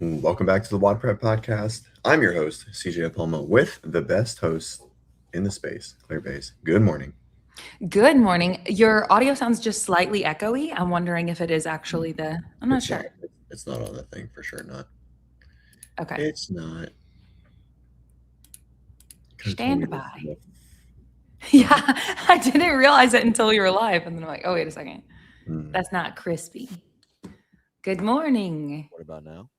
Welcome back to the WODprep podcast. I'm your host, CJ Palma, with the best host in the space, Claire Bays. Good morning. Good morning. Your audio sounds just slightly echoey. I'm wondering if it is actually I'm not It's sure. not. It's not on the thing for sure. Not. Okay. It's not. Could have told me Stand this. by. Oh, Yeah, I didn't realize it until you were live. And then I'm like, oh, wait a second. mm. That's not crispy. Good morning. What about now?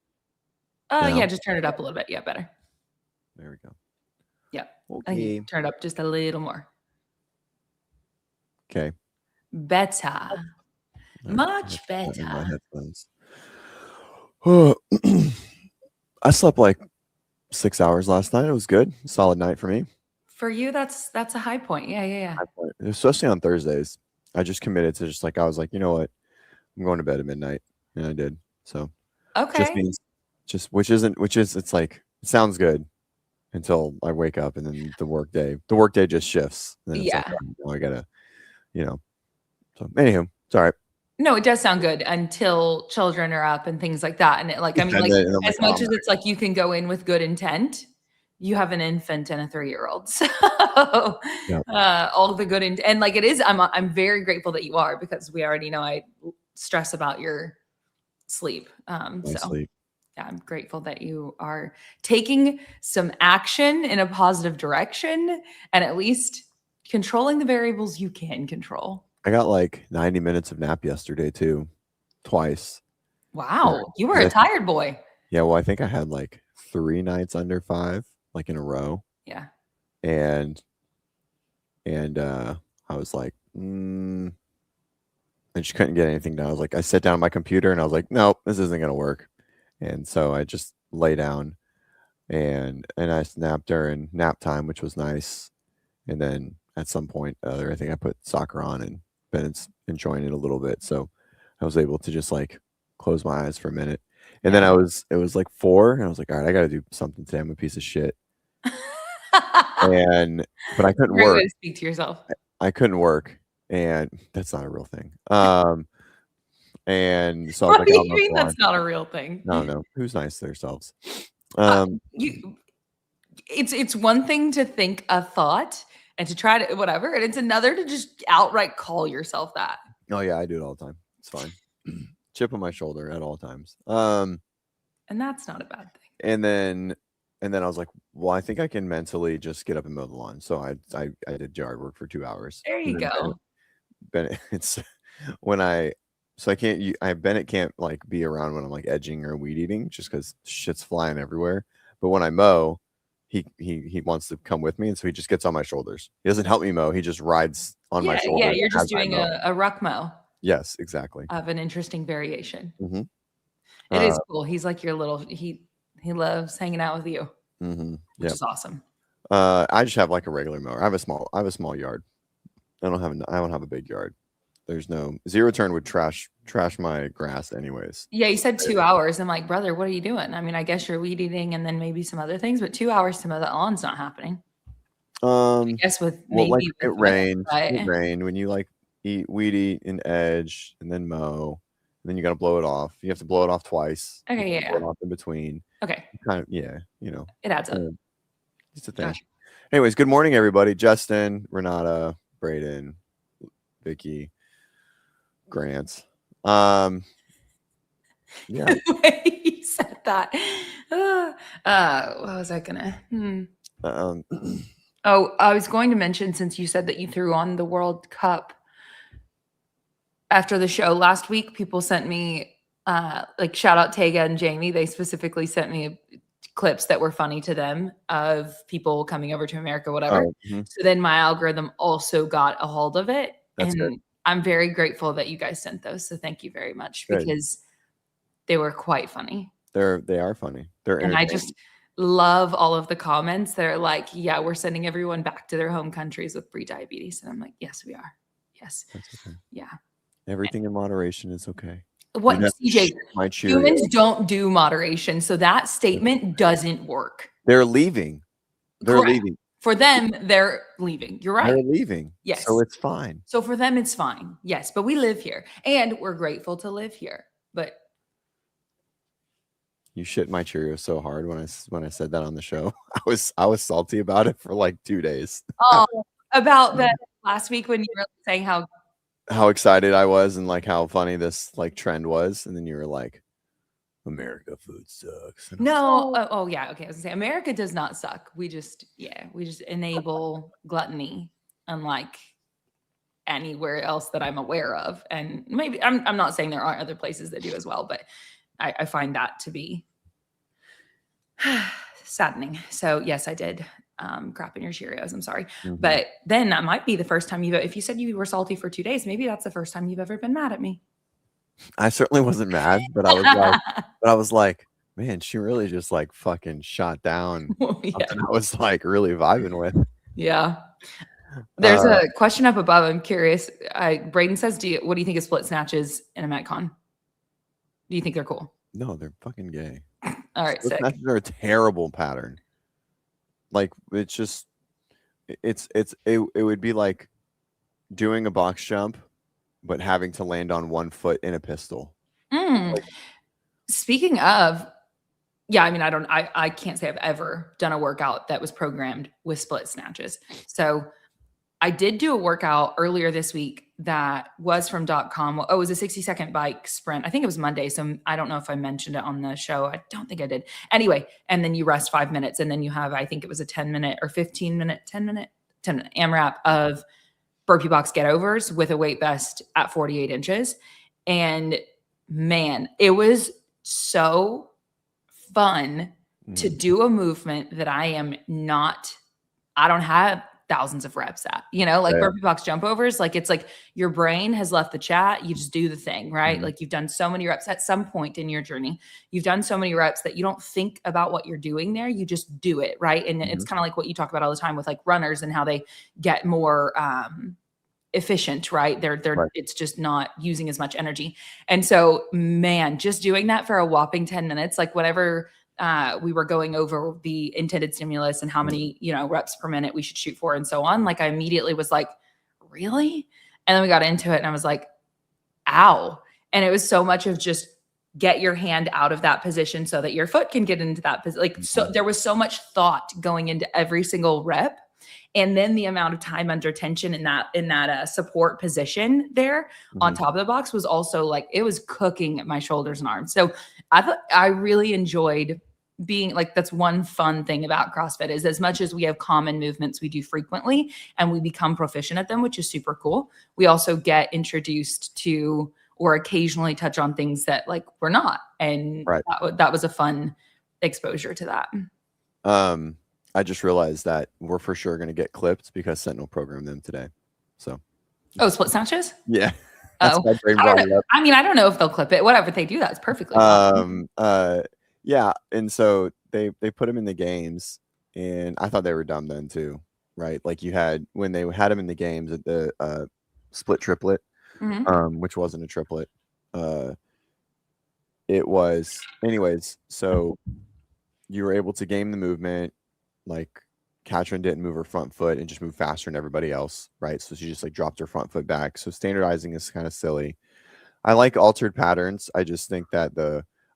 Now, Yeah, just turn it up a little bit. Yeah, better. There we go. Yep. I think Okay. you turn it up just a little more. Okay. Better. Much In my better. headphones. I slept like 6 hours last night. It was good. Solid night for me. For you, that's a high point. Yeah. Especially on Thursdays. I just committed to I was like, you know what? I'm going to bed at midnight. And I did. So just Okay. means it's like, it sounds good until I wake up, and then the workday just shifts. And then it's like, Yeah. oh, I gotta, so anywho, it's all right. No, it does sound good until children are up and things like that. And it, like, I mean, And like, then I'm as like, much oh, as it's like you can go in with good intent, you have an infant and a 3-year-old. So Yeah. all the good and like it is, I'm very grateful that you are, because we already know I stress about your sleep. my So sleep. yeah, I'm grateful that you are taking some action in a positive direction and at least controlling the variables you can control. I got like 90 minutes of nap yesterday too, twice. Wow, you were a 'Cause tired boy. Yeah, well, I think I had like 3 nights under 5, like in a row, Yeah. and I was like, I just couldn't get anything done. I was like, I sat down on my computer and I was like, nope, this isn't gonna work. And so I just lay down and I snapped during nap time, which was nice. And then at some point, I think I put soccer on and been enjoying it a little bit. So I was able to just like close my eyes for a minute. And then Yeah. it was like 4, and I was like, all right, I got to do something today. I'm a piece of shit. But I couldn't Great way work. to speak to yourself. I couldn't work. And that's not a real thing. And so I was What like, do oh, you no, mean go on. that's not a real thing? No. Who's nice to themselves? It's one thing to think a thought and to try to whatever, and it's another to just outright call yourself that. Oh yeah, I do it all the time. It's fine. Chip on my shoulder at all times. And that's not a bad thing. And then I was like, well, I think I can mentally just get up and mow the lawn. So I did yard work for 2 hours. There you go. Bennett, it's when Bennett can't like be around when I'm like edging or weed eating, just because shit's flying everywhere. But when I mow, he wants to come with me, and so he just gets on my shoulders. He doesn't help me mow. He just rides on my shoulders. Yeah, you're just as I doing mow. a ruck mow Yes, exactly. of an interesting variation. Mm-hmm. It is cool. He's like your little he loves hanging out with you, which is awesome. I just have like a regular mower. I have a small yard. I don't have a big yard. There's no Zero Turn would trash my grass anyways. Yeah, you said 2 hours. I'm like, brother, what are you doing? I mean, I guess you're weed eating and then maybe some other things, but 2 hours to mow that lawn's not happening. I guess it rained. It rained when you like weed eat and edge and then mow, and then you got to blow it off. You have to blow it off twice. Okay, yeah. Blow it off in between. Okay. Kind of, yeah, you know. It adds up. It's a thing. Gotcha. Anyways, good morning, everybody. Justin, Renata, Braden, Vicky, Grant. Yeah. You said that. What was I gonna? I was going to mention, since you said that you threw on the World Cup after the show last week, people sent me like shout out Tega and Jamie. They specifically sent me clips that were funny to them of people coming over to America, whatever. So then my algorithm also got a hold of it. That's and good. I'm very grateful that you guys sent those. So thank you very much, because they were quite funny. They are funny. And I just love all of the comments that are like, yeah, we're sending everyone back to their home countries with pre-diabetes. And I'm like, yes, we are. Yes. That's okay. Yeah. Everything in moderation is okay. What, CJ, humans don't do moderation. So that statement doesn't work. They're leaving. They're leaving. For them, they're leaving. You're right. They're leaving. Yes. So it's fine. So for them, it's fine. Yes. But we live here and we're grateful to live here. But You shit my Cheerios so hard when I said that on the show. I was salty about it for like 2 days. Oh, about the last week when you were saying how excited I was and like how funny this like trend was, and then you were like, America food sucks. No, yeah, okay. I was gonna say America does not suck. We just enable gluttony, unlike anywhere else that I'm aware of. And maybe I'm not saying there aren't other places that do as well, but I find that to be saddening. So yes, I did crap in your Cheerios. I'm sorry. But then that might be the first time if you said you were salty for 2 days, maybe that's the first time you've ever been mad at me. I certainly wasn't mad, but I was like, man, she really just like fucking shot down. I was like really vibing with. Yeah. There's a question up above. I'm curious. Braden says, what do you think of split snatches in a Metcon? Do you think they're cool? No, they're fucking gay. All right, split snatches are a terrible pattern. Like it's just, it would be like doing a box jump, but having to land on one foot in a pistol. Like, speaking of, yeah, I mean, I can't say I've ever done a workout that was programmed with split snatches. So I did do a workout earlier this week that was from .com. Oh, it was a 60-second bike sprint. I think it was Monday. So I don't know if I mentioned it on the show. I don't think I did. Anyway, and then you rest 5 minutes and then you have, I think it was a 10-minute or 15-minute, 10-minute AMRAP of burpee box get overs with a weight vest at 48 inches. And man, it was so fun to do a movement that I don't have thousands of reps at, like burpee box jump overs. Like it's like your brain has left the chat. You just do the thing, right? Like you've done so many reps at some point in your journey. You've done so many reps that you don't think about what you're doing there. You just do it, right? And it's kind of like what you talk about all the time with like runners and how they get more efficient, right? They're it's just not using as much energy. And so, man, just doing that for a whopping 10 minutes, like whenever we were going over the intended stimulus and how many, reps per minute we should shoot for and so on. Like I immediately was like, really? And then we got into it and I was like, ow. And it was so much of just get your hand out of that position so that your foot can get into that position. Like, so there was so much thought going into every single rep. And then the amount of time under tension in that support position there on top of the box was also like, it was cooking my shoulders and arms. So I thought I really enjoyed being like, that's one fun thing about CrossFit is as much as we have common movements we do frequently and we become proficient at them, which is super cool. We also get introduced to or occasionally touch on things that like we're not. And that was a fun exposure to that. I just realized that we're for sure going to get clipped because Sentinel programmed them today. So, split snatches? Yeah. I don't know if they'll clip it. Whatever they do, that's perfectly fine. Yeah, and so they put them in the games, and I thought they were dumb then too, right? Like when they had them in the games at the split triplet, which wasn't a triplet. It was, anyways. So you were able to game the movement. Like Katrin didn't move her front foot and just moved faster than everybody else, right? So she just like dropped her front foot back. So standardizing is kind of silly. I like altered patterns. I just think that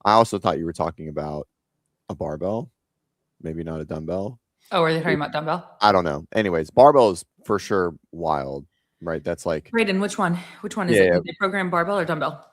I also thought you were talking about a barbell, maybe not a dumbbell. Oh, are they talking about dumbbell? I don't know. Anyways, barbell is for sure wild, right? That's like Braden, which one? Which one is it? Did they program barbell or dumbbell?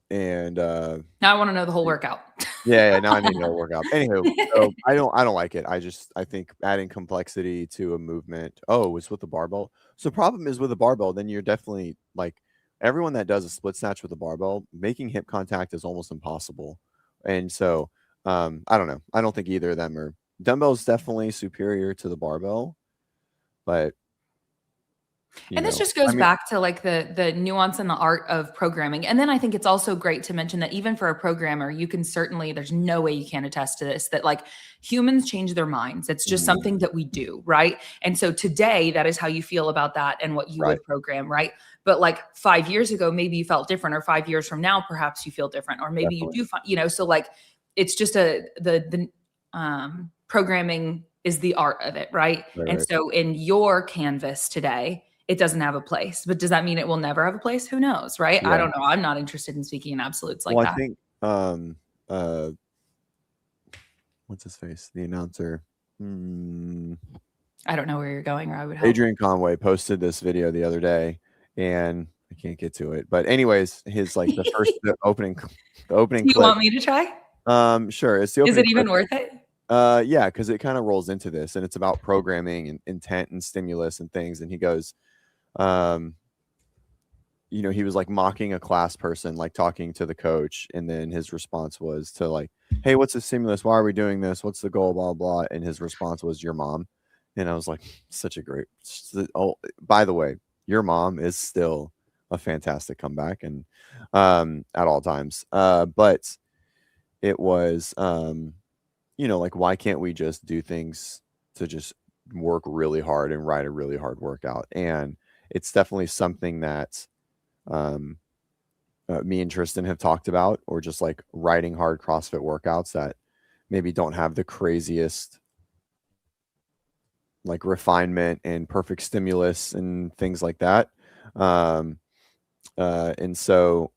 And now I want to know the whole workout. Yeah, now I need to know the workout. Anywho, so I don't like it. I think adding complexity to a movement. Oh, it's with the barbell. So the problem is with the barbell, then you're definitely like everyone that does a split snatch with a barbell, making hip contact is almost impossible. And so I don't know. I don't think either of them are. Dumbbell's definitely superior to the barbell, but this just goes back to like the nuance and the art of programming. And then I think it's also great to mention that even for a programmer, you can certainly, there's no way you can attest to this, that like humans change their minds. It's just something that we do, right? And so today, that is how you feel about that and what you would program, right? But like 5 years ago, maybe you felt different, or 5 years from now, perhaps you feel different, or maybe you do, so like, it's just the programming is the art of it, right? And so in your canvas today, it doesn't have a place, but does that mean it will never have a place? Who knows, right? I don't know. I'm not interested in speaking in absolutes like that. I think what's his face? The announcer. I don't know where you're going, or I would help. Adrian Conway posted this video the other day, and I can't get to it. But anyways, his like the opening Do you clip. want me to try? Sure. It's the opening. Is it even clip. worth it? Yeah, because it kind of rolls into this, and it's about programming and intent and stimulus and things. And he goes, you know, he was like mocking a class person, like talking to the coach, and then his response was to like, "Hey, what's the stimulus? Why are we doing this? What's the goal? Blah blah." And his response was, "Your mom." And I was like, such a great. Oh, by the way, your mom is still a fantastic comeback, and at all times. But it was, you know, like, why can't we just do things to just work really hard and write a really hard workout? And it's definitely something that me and Tristan have talked about, or just like writing hard CrossFit workouts that maybe don't have the craziest like refinement and perfect stimulus and things like that. And so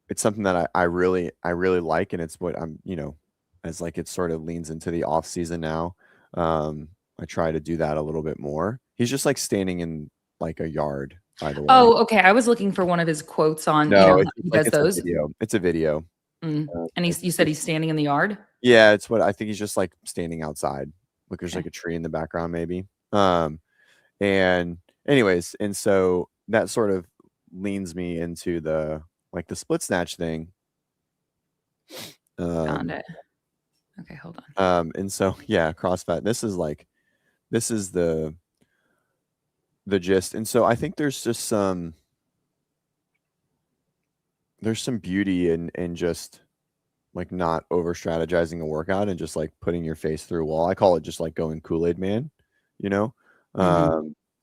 it's something that I really like, and it's what I'm, you know, as like it sort of leans into the off season now. I try to do that a little bit more. He's just like standing in like a yard, by the way. Oh, okay. I was looking for one of his quotes on, No, you know, he does those. It's a video. And you said he's standing in the yard? Yeah, it's what I think. He's just like standing outside. Like there's like a tree in the background, maybe. And anyways, and so that sort of leans me into the like the split snatch thing. Found it. Okay, hold on. And so yeah, CrossFit. This is the gist. And so I think there's just some beauty in just like not over strategizing a workout and just like putting your face through a wall. I call it just like going Kool-Aid man, you know?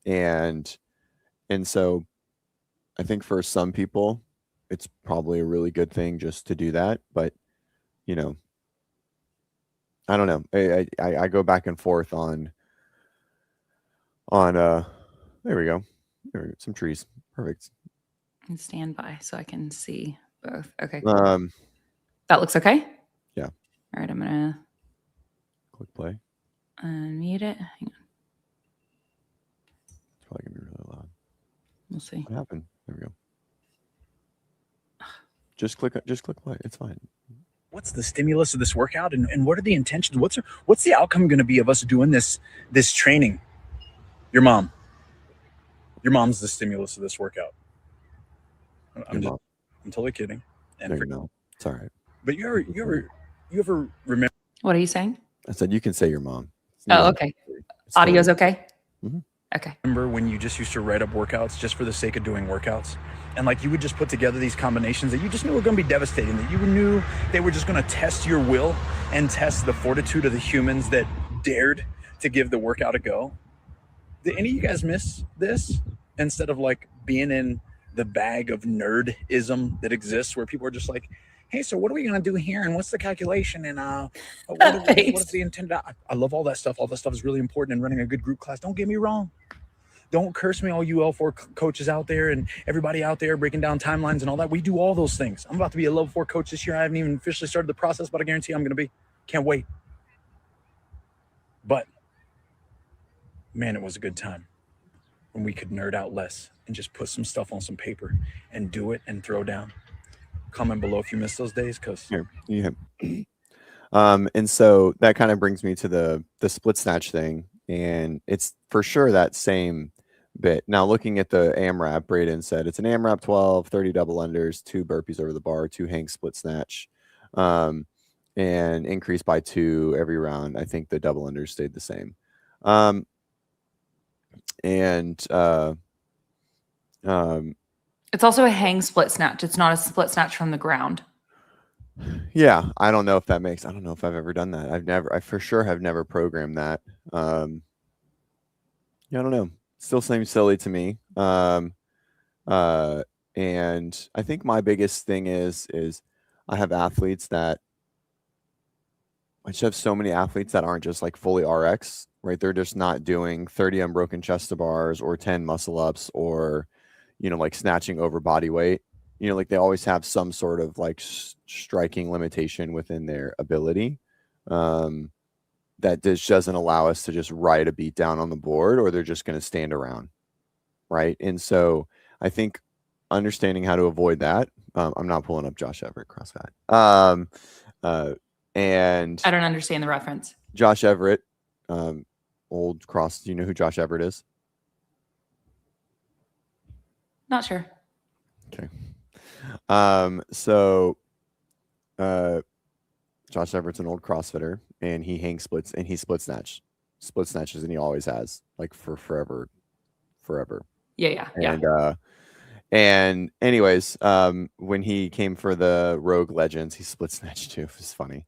And so I think for some people it's probably a really good thing just to do that, but you know, I don't know. I go back and forth on there we go. Some trees. Perfect. And stand by so I can see both. Okay. Cool. That looks okay? Yeah. All right, I'm gonna click play. Unmute it. Hang on. It's probably gonna be really loud. We'll see. What happened? There we go. Just click play. It's fine. What's the stimulus of this workout, and what are the intentions? What's the outcome going to be of us doing this training? Your mom's the stimulus of this workout. I'm totally kidding. And no, it's all right. But you ever remember? What are you saying? I said you can say your mom. Oh, okay. Audio's okay. Mm-hmm. Okay. Remember when you just used to write up workouts just for the sake of doing workouts? And like you would just put together these combinations that you just knew were going to be devastating, that you knew they were just going to test your will and test the fortitude of the humans that dared to give the workout a go. Did any of you guys miss this? Instead of like being in the bag of nerdism that exists where people are just like, hey, so what are we going to do here? And what's the calculation? And what is the intended? I love all that stuff. All that stuff is really important in running a good group class. Don't get me wrong. Don't curse me, all you L4 coaches out there and everybody out there breaking down timelines and all that. We do all those things. I'm about to be a level 4 coach this year. I haven't even officially started the process, but I guarantee I'm going to be. Can't wait. But, man, it was a good time when we could nerd out less and just put some stuff on some paper and do it and throw down. Comment below if you miss those days, because yeah. And so that kind of brings me to the split snatch thing, and it's for sure that same bit. Now looking at the AMRAP, Braden said it's an AMRAP 12, 30 double unders, 2 burpees over the bar, 2 hang split snatch, and increased by 2 every round. I think the double unders stayed the same. It's also a hang split snatch. It's not a split snatch from the ground. Yeah, I don't know if that makes. I don't know if I've ever done that. I for sure have never programmed that. Yeah, I don't know. Still seems silly to me. And I think my biggest thing is I have athletes that I just have so many athletes that aren't just like fully RX, right? They're just not doing 30 unbroken chest to bars or 10 muscle ups or, you know, like snatching over body weight. you know, like they always have some sort of like striking limitation within their ability. That just doesn't allow us to just write a beat down on the board, or they're just going to stand around. Right. And so I think understanding how to avoid that, I'm not pulling up Josh Everett CrossFit. And I don't understand the reference. Josh Everett, old cross. Do you know who Josh Everett is? Not sure. Okay. So Josh Everett's an old CrossFitter, and he hang splits, and he split snatches, and he always has, like, for forever. Yeah. And anyways, when he came for the Rogue Legends, he split snatched too. It's funny.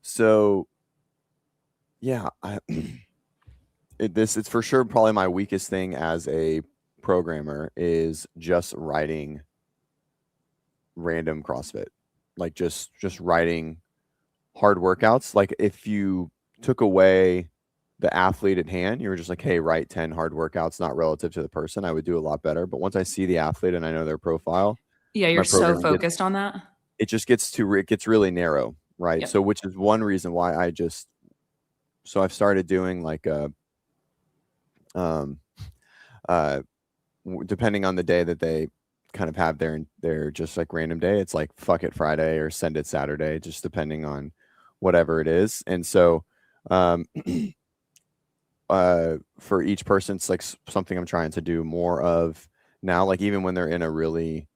So yeah, it's for sure probably my weakest thing as a programmer is just writing random CrossFit, like just writing hard workouts. Like if you took away the athlete at hand, you were just like, hey, write 10 hard workouts, not relative to the person, I would do a lot better. But once I see the athlete and I know their profile, yeah, you're so focused on that. It just gets really narrow, right? Yep. So which is one reason why I've started doing like depending on the day that they kind of have their just like random day, it's like fuck it Friday or send it Saturday, just depending on whatever it is. And so for each person, it's like something I'm trying to do more of now. Like even when they're in a really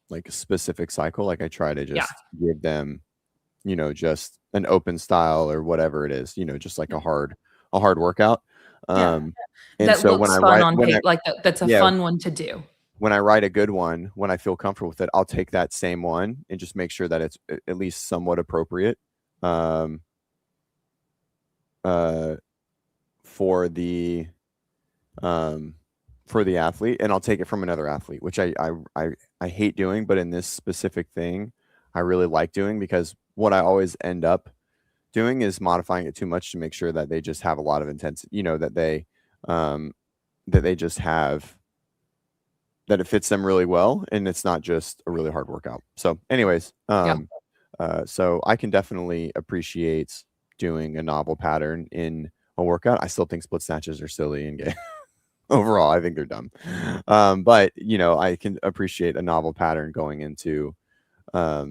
like specific cycle, like I try to just give them, you know, just an open style or whatever it is, you know, just like a hard workout. And that so looks when I fun write on paper, like that's a fun one to do. When I write a good one, when I feel comfortable with it, I'll take that same one and just make sure that it's at least somewhat appropriate for the athlete, and I'll take it from another athlete, which I hate doing, but in this specific thing, I really like doing, because what I always end up doing is modifying it too much to make sure that they just have a lot of intensity, you know, that they just have, that it fits them really well, and it's not just a really hard workout. So anyways, so I can definitely appreciate doing a novel pattern in a workout. I still think split snatches are silly and gay. Overall, I think they're dumb. But you know, I can appreciate a novel pattern going into a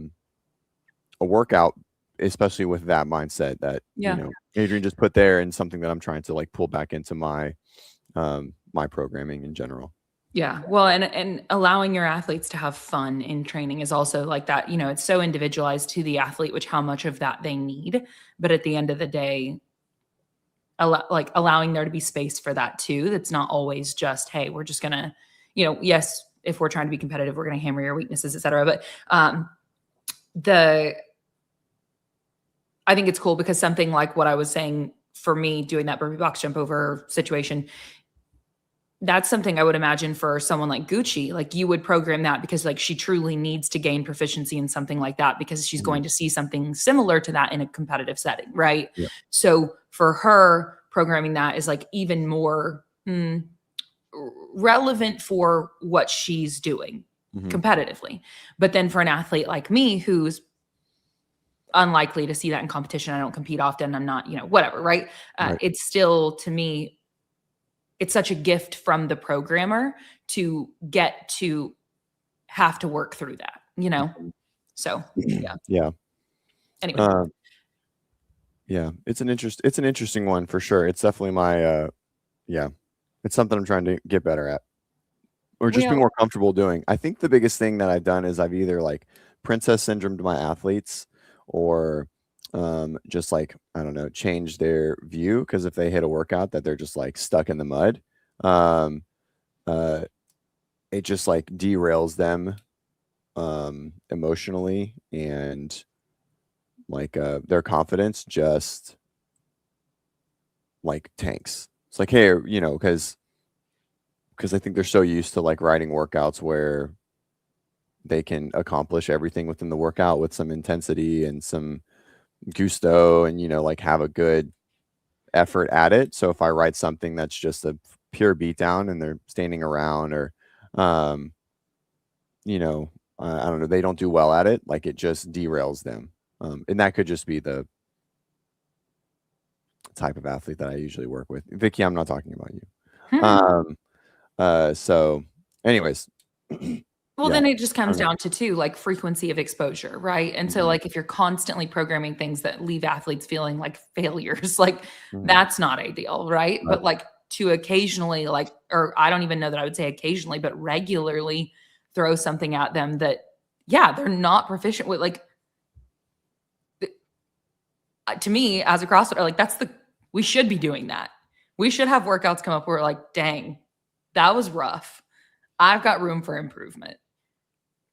workout, especially with that mindset that you know Adrian just put there, and something that I'm trying to like pull back into my my programming in general. Yeah. Well, and allowing your athletes to have fun in training is also like that, you know, it's so individualized to the athlete, which how much of that they need. But at the end of the day, like allowing there to be space for that too. That's not always just, hey, we're just going to, you know, yes, if we're trying to be competitive, we're going to hammer your weaknesses, et cetera. But I think it's cool because something like what I was saying for me doing that burpee box jump over situation, that's something I would imagine for someone like Gucci, like you would program that because like she truly needs to gain proficiency in something like that because she's going to see something similar to that in a competitive setting. Right. Yeah. So for her, programming that is like even more relevant for what she's doing competitively. But then for an athlete like me, who's unlikely to see that in competition, I don't compete often, I'm not, you know, whatever. Right. It's still, to me, it's such a gift from the programmer to get to have to work through that, you know? So, yeah. Yeah. Anyway. Yeah. It's an interesting one for sure. It's definitely my, it's something I'm trying to get better at or just be more comfortable doing. I think the biggest thing that I've done is I've either like princess syndromed my athletes or, just like, I don't know, change their view. Because if they hit a workout that they're just like stuck in the mud, it just like derails them emotionally, and like their confidence just like tanks. It's like, hey, you know, because I think they're so used to like writing workouts where they can accomplish everything within the workout with some intensity and some gusto, and you know, like have a good effort at it. So if I write something that's just a pure beatdown and they're standing around or you know, I don't know, they don't do well at it, like it just derails them. And that could just be the type of athlete that I usually work with. Vicky, I'm not talking about you. So anyways. Well, then it just comes down to too, like frequency of exposure, right? And so like if you're constantly programming things that leave athletes feeling like failures, like that's not ideal, right? But like to occasionally like, or I don't even know that I would say occasionally, but regularly throw something at them that, yeah, they're not proficient with. Like to me as a CrossFitter, like we should be doing that. We should have workouts come up where we're like, dang, that was rough. I've got room for improvement.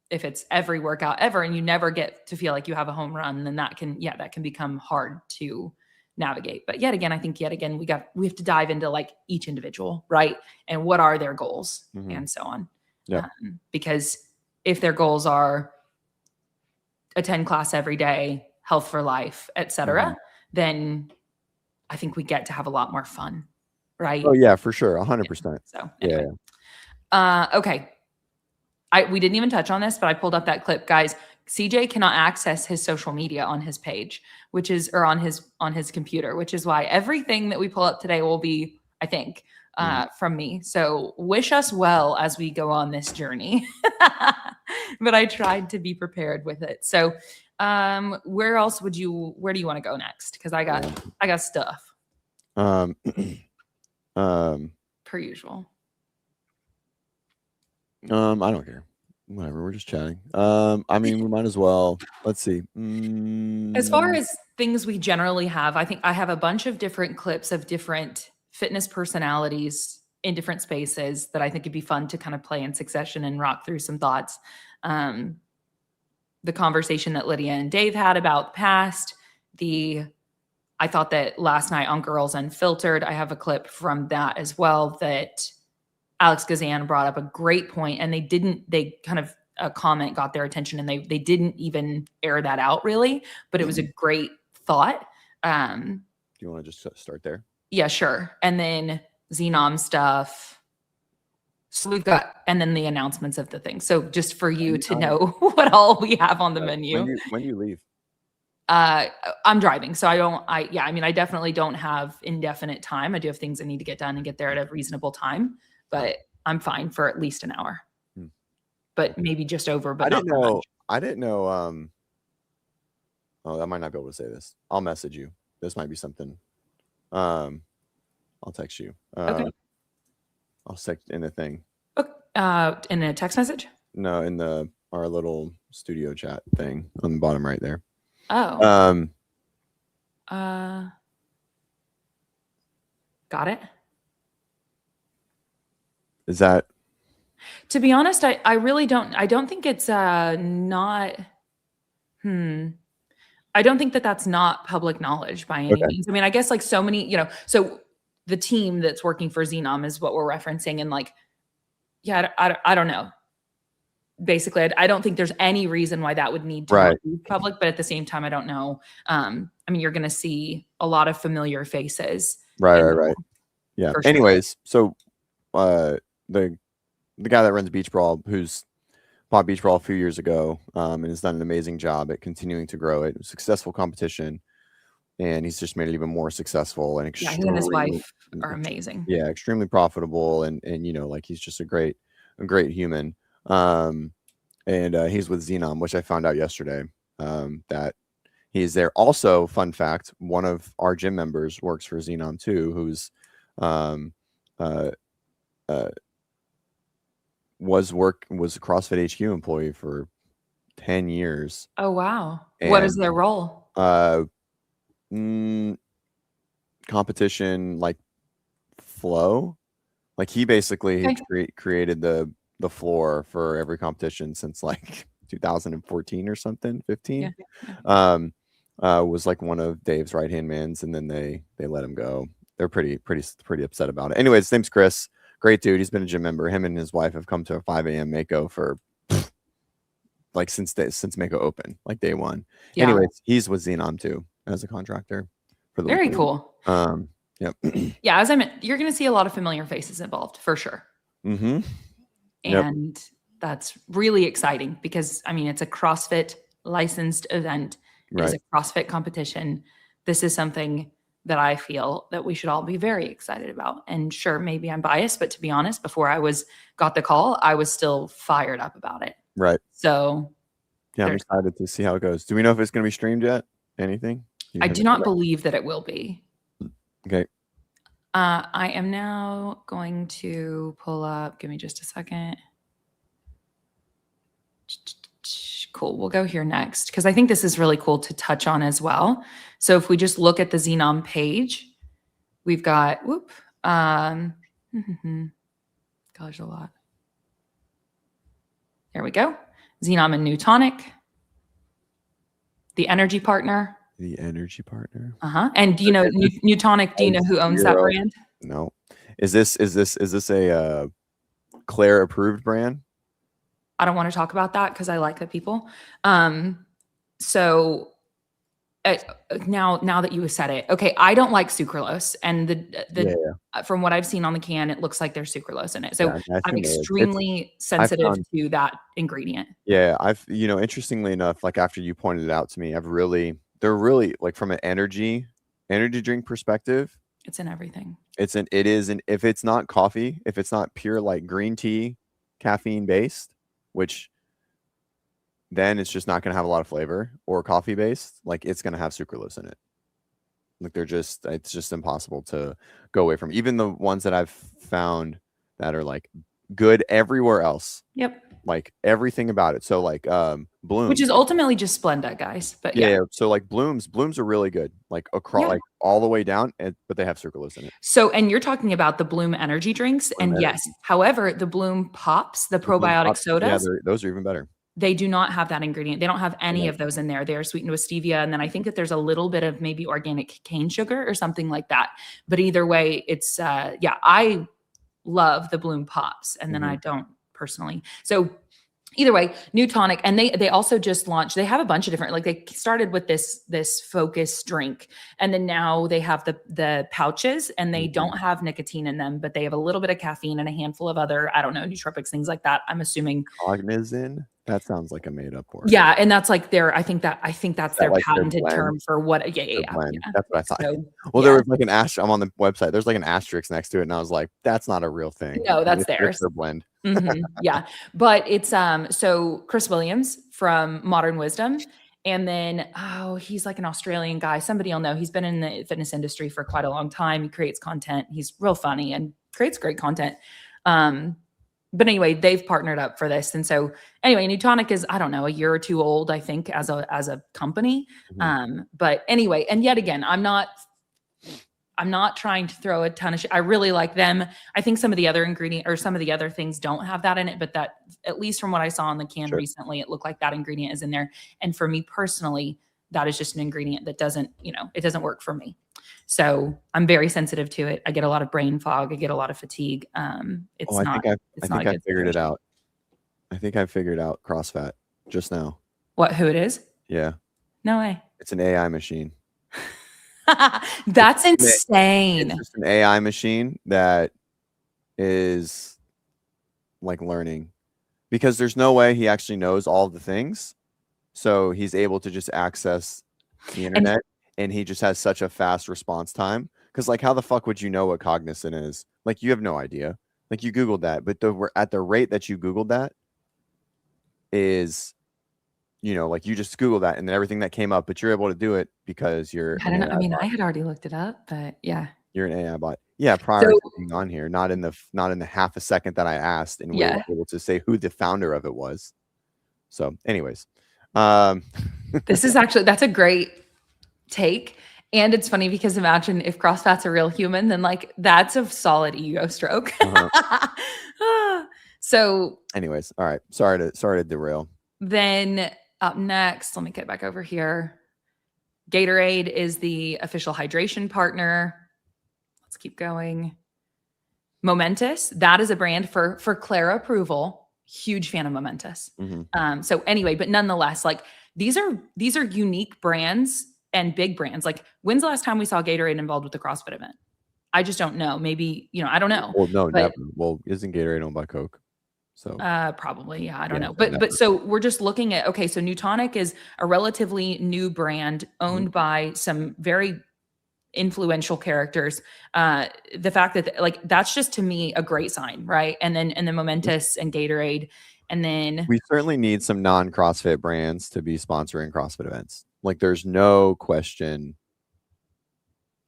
If it's every workout ever and you never get to feel like you have a home run, then that can become hard to navigate. But yet again, I think we have to dive into like each individual, right? And what are their goals and so on. Yeah. Because if their goals are attend class every day, health for life, etc., then I think we get to have a lot more fun, right? Oh yeah, for sure. 100%. So anyway. Okay. We didn't even touch on this, but I pulled up that clip, guys. CJ cannot access his social media on his page, or on his computer, which is why everything that we pull up today will be, I think, from me. So wish us well as we go on this journey. But I tried to be prepared with it. So where do you want to go next? Because I got stuff. Per usual. I don't care. Whatever, we're just chatting. I mean, we might as well. Let's see. As far as things we generally have, I think I have a bunch of different clips of different fitness personalities in different spaces that I think it'd be fun to kind of play in succession and rock through some thoughts. The conversation that Lydia and Dave had about the past, I thought that last night on Girls Unfiltered, I have a clip from that as well that Alex Gazan brought up a great point, and they kind of a comment got their attention, and they didn't even air that out really, but it was a great thought. Do you want to just start there? Yeah, sure. And then Xenom stuff. So we've got, and then the announcements of the thing. So just for you to know what all we have on the menu. When do you leave? I'm driving, so I definitely don't have indefinite time. I do have things I need to get done and get there at a reasonable time. But I'm fine for at least an hour, but maybe just over. But I didn't know. Oh, I might not be able to say this. I'll message you. This might be something. I'll text you. Okay. I'll text in the thing. In a text message? No, in our little studio chat thing on the bottom right there. Oh. Got it. Is that? To be honest, I really don't. I don't think it's not. I don't think that's not public knowledge by any means. I mean, I guess like so many, so the team that's working for Xenom is what we're referencing, and like, yeah, I don't know. Basically, I don't think there's any reason why that would need to be public, but at the same time, I don't know. I mean, you're going to see a lot of familiar faces. Right. Yeah. Sure. Anyways, so the guy that runs Beach Brawl, who's bought Beach Brawl a few years ago, and has done an amazing job at continuing to grow it. It was a successful competition, and he's just made it even more succul and he and his wife are amazing. Yeah, extremely profitable, and like he's just a great human. And he's with Xenom, which I found out yesterday that he's there. Also, fun fact: one of our gym members works for Xenom too, who's was a CrossFit HQ employee for 10 years. Oh wow! And what is their role? Competition like flow. Like he basically created the floor for every competition since like 2014 or something, 15. Was like one of Dave's right hand mans, and then they let him go. They're pretty upset about it. Anyways, his name's Chris. Great dude. He's been a gym member. Him and his wife have come to a 5 a.m. Mako for like since Mako open, like day one. Yeah. Anyways, he's with Xenom too as a contractor. For the Very cool. Yep. Yeah, as I meant, you're going to see a lot of familiar faces involved for sure. Mm-hmm. And that's really exciting because I mean, it's a CrossFit licensed event. It is a CrossFit competition. This is something that I feel that we should all be very excited about. And sure, maybe I'm biased, but to be honest, before I got the call, I was still fired up about it. Right. So yeah, I'm excited to see how it goes. Do we know if it's going to be streamed yet? Anything? I do not believe that it will be. Okay. I am now going to pull up. Give me just a second. Cool. We'll go here next because I think this is really cool to touch on as well. So if we just look at the Xenom page, we've got, gosh, a lot. There we go. Xenom and Newtonic, the energy partner. The energy partner. And do you know Newtonic? Do you know who owns that brand? No. Is this a Claire approved brand? I don't want to talk about that because I like the people. So now that you have said it, okay, I don't like sucralose, and from what I've seen on the can, it looks like there's sucralose in it. So I'm extremely sensitive to that ingredient. Yeah, interestingly enough, like after you pointed it out to me, they're really like from an energy drink perspective. It's in everything. If it's not coffee, if it's not pure like green tea, caffeine based, which then it's just not going to have a lot of flavor, or coffee based, like it's going to have sucralose in it. Like it's just impossible to go away from. Even the ones that I've found that are like good everywhere else. Yep. Like everything about it. So like Blooms, which is ultimately just Splenda, guys. But yeah. So like Blooms are really good, like across like all the way down, but they have sucralose in it. So, and you're talking about the Bloom energy drinks, yes. However, the Bloom pops, the probiotic sodas, those are even better. They do not have that ingredient. They don't have any of those in there. They are sweetened with stevia, and then I think that there's a little bit of maybe organic cane sugar or something like that. But either way, it's I love the Bloom pops, and then I don't personally. So either way, Newtonic, and they also just launched, they have a bunch of different, like they started with this focus drink, and then now they have the pouches, and they don't have nicotine in them, but they have a little bit of caffeine and a handful of other, I don't know, nootropics, things like that. I'm assuming. Cognizin? That sounds like a made up word. Yeah. And that's like I think that's their like patented term for what. Yeah. That's what I thought. So, there was like an asterisk. I'm on the website. There's like an asterisk next to it. And I was like, that's not a real thing. No, that's theirs. It's their blend. Yeah. But it's, so Chris Williams from Modern Wisdom. And then, he's like an Australian guy. Somebody will know. He's been in the fitness industry for quite a long time. He creates content. He's real funny and creates great content. But anyway, they've partnered up for this. And so anyway, Newtonic is, I don't know, a year or two old, I think, as a company. But anyway, and yet again, I'm not trying to throw a ton of shit. I really like them. I think some of the other ingredient or some of the other things don't have that in it, but that, at least from what I saw on the can recently, it looked like that ingredient is in there. And for me personally, that is just an ingredient that doesn't, it doesn't work for me. So I'm very sensitive to it. I get a lot of brain fog. I get a lot of fatigue. I think I figured it out. I think I figured out CrossFit just now. Who it is? Yeah. No way. It's an AI machine. That's insane. It's just an AI machine that is like learning, because there's no way he actually knows all the things. So he's able to just access the internet, and he just has such a fast response time. Because like, how the fuck would you know what cognizant is? Like, you have no idea. Like, you Googled that, but at the rate that you Googled that is, like you just Googled that and then everything that came up, but you're able to do it because you're. I don't know. I mean, I had already looked it up, but yeah. You're an AI bot. Yeah, prior to being on here, not in the half a second that I asked, and we were able to say who the founder of it was. So, anyways, that's a great take. And it's funny because imagine if CrossFit's a real human, then like that's a solid ego stroke. So anyways, all right. Sorry to derail. Then up next, let me get back over here. Gatorade is the official hydration partner. Let's keep going. Momentous, that is a brand for Clara approval. Huge fan of Momentous. So anyway, but nonetheless, like these are unique brands and big brands. Like, when's the last time we saw Gatorade involved with the CrossFit event? I just don't know. Maybe, I don't know. Well, no, never. Well, isn't Gatorade owned by Coke? So probably, yeah, I don't know. But so we're just looking at, okay, so Newtonic is a relatively new brand owned by some very influential characters. The fact that like that's just to me a great sign, right? And then Momentous and Gatorade, and then we certainly need some non-CrossFit brands to be sponsoring CrossFit events. Like there's no question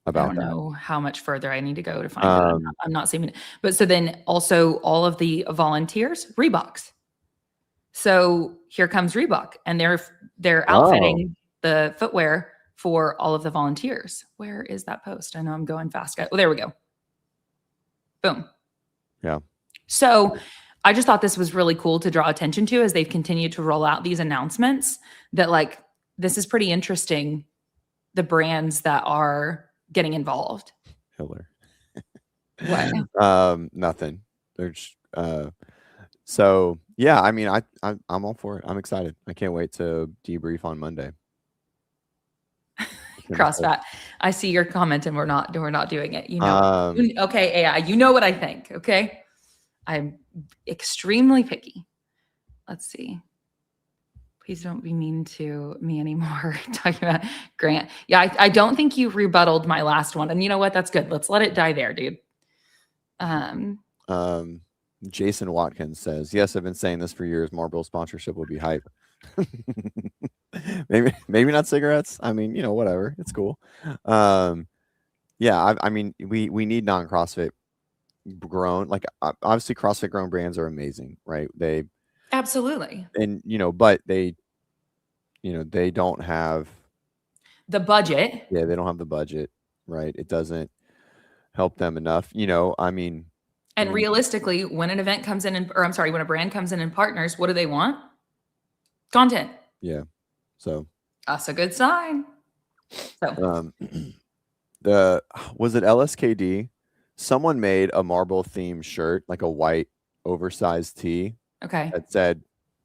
about I don't know how much further I need to go to find it. I'm not seeing it. But so then also all of the volunteers, Reeboks. So here comes Reebok, and they're outfitting the footwear for all of the volunteers. Where is that post? I know I'm going fast. Oh, there we go. Boom. Yeah. So I just thought this was really cool to draw attention to as they've continued to roll out these announcements that like, this is pretty interesting. The brands that are getting involved. Hiller. What? Nothing. There's so yeah, I mean I'm all for it. I'm excited. I can't wait to debrief on Monday. CrossFit. I see your comment and we're not doing it. You know. Okay, AI, you know what I think, okay? I'm extremely picky. Let's see. Please don't be mean to me anymore. Talking about Grant. Yeah, I don't think you rebutted my last one. And you know what? That's good. Let's let it die there, dude. Jason Watkins says, yes, I've been saying this for years. Marlboro sponsorship would be hype. maybe not cigarettes. I mean, you know, whatever. It's cool. Yeah, I mean, we need non-CrossFit grown. Like obviously CrossFit grown brands are amazing, right? They absolutely. And you know, but they don't have the budget. Yeah, they don't have the budget, right? It doesn't help them enough, you know. I mean, and realistically, when an event comes in, when a brand comes in and partners, what do they want? Content. Yeah. So that's a good sign. So was it LSKD? Someone made a marble themed shirt, like a white oversized tee. Okay. That said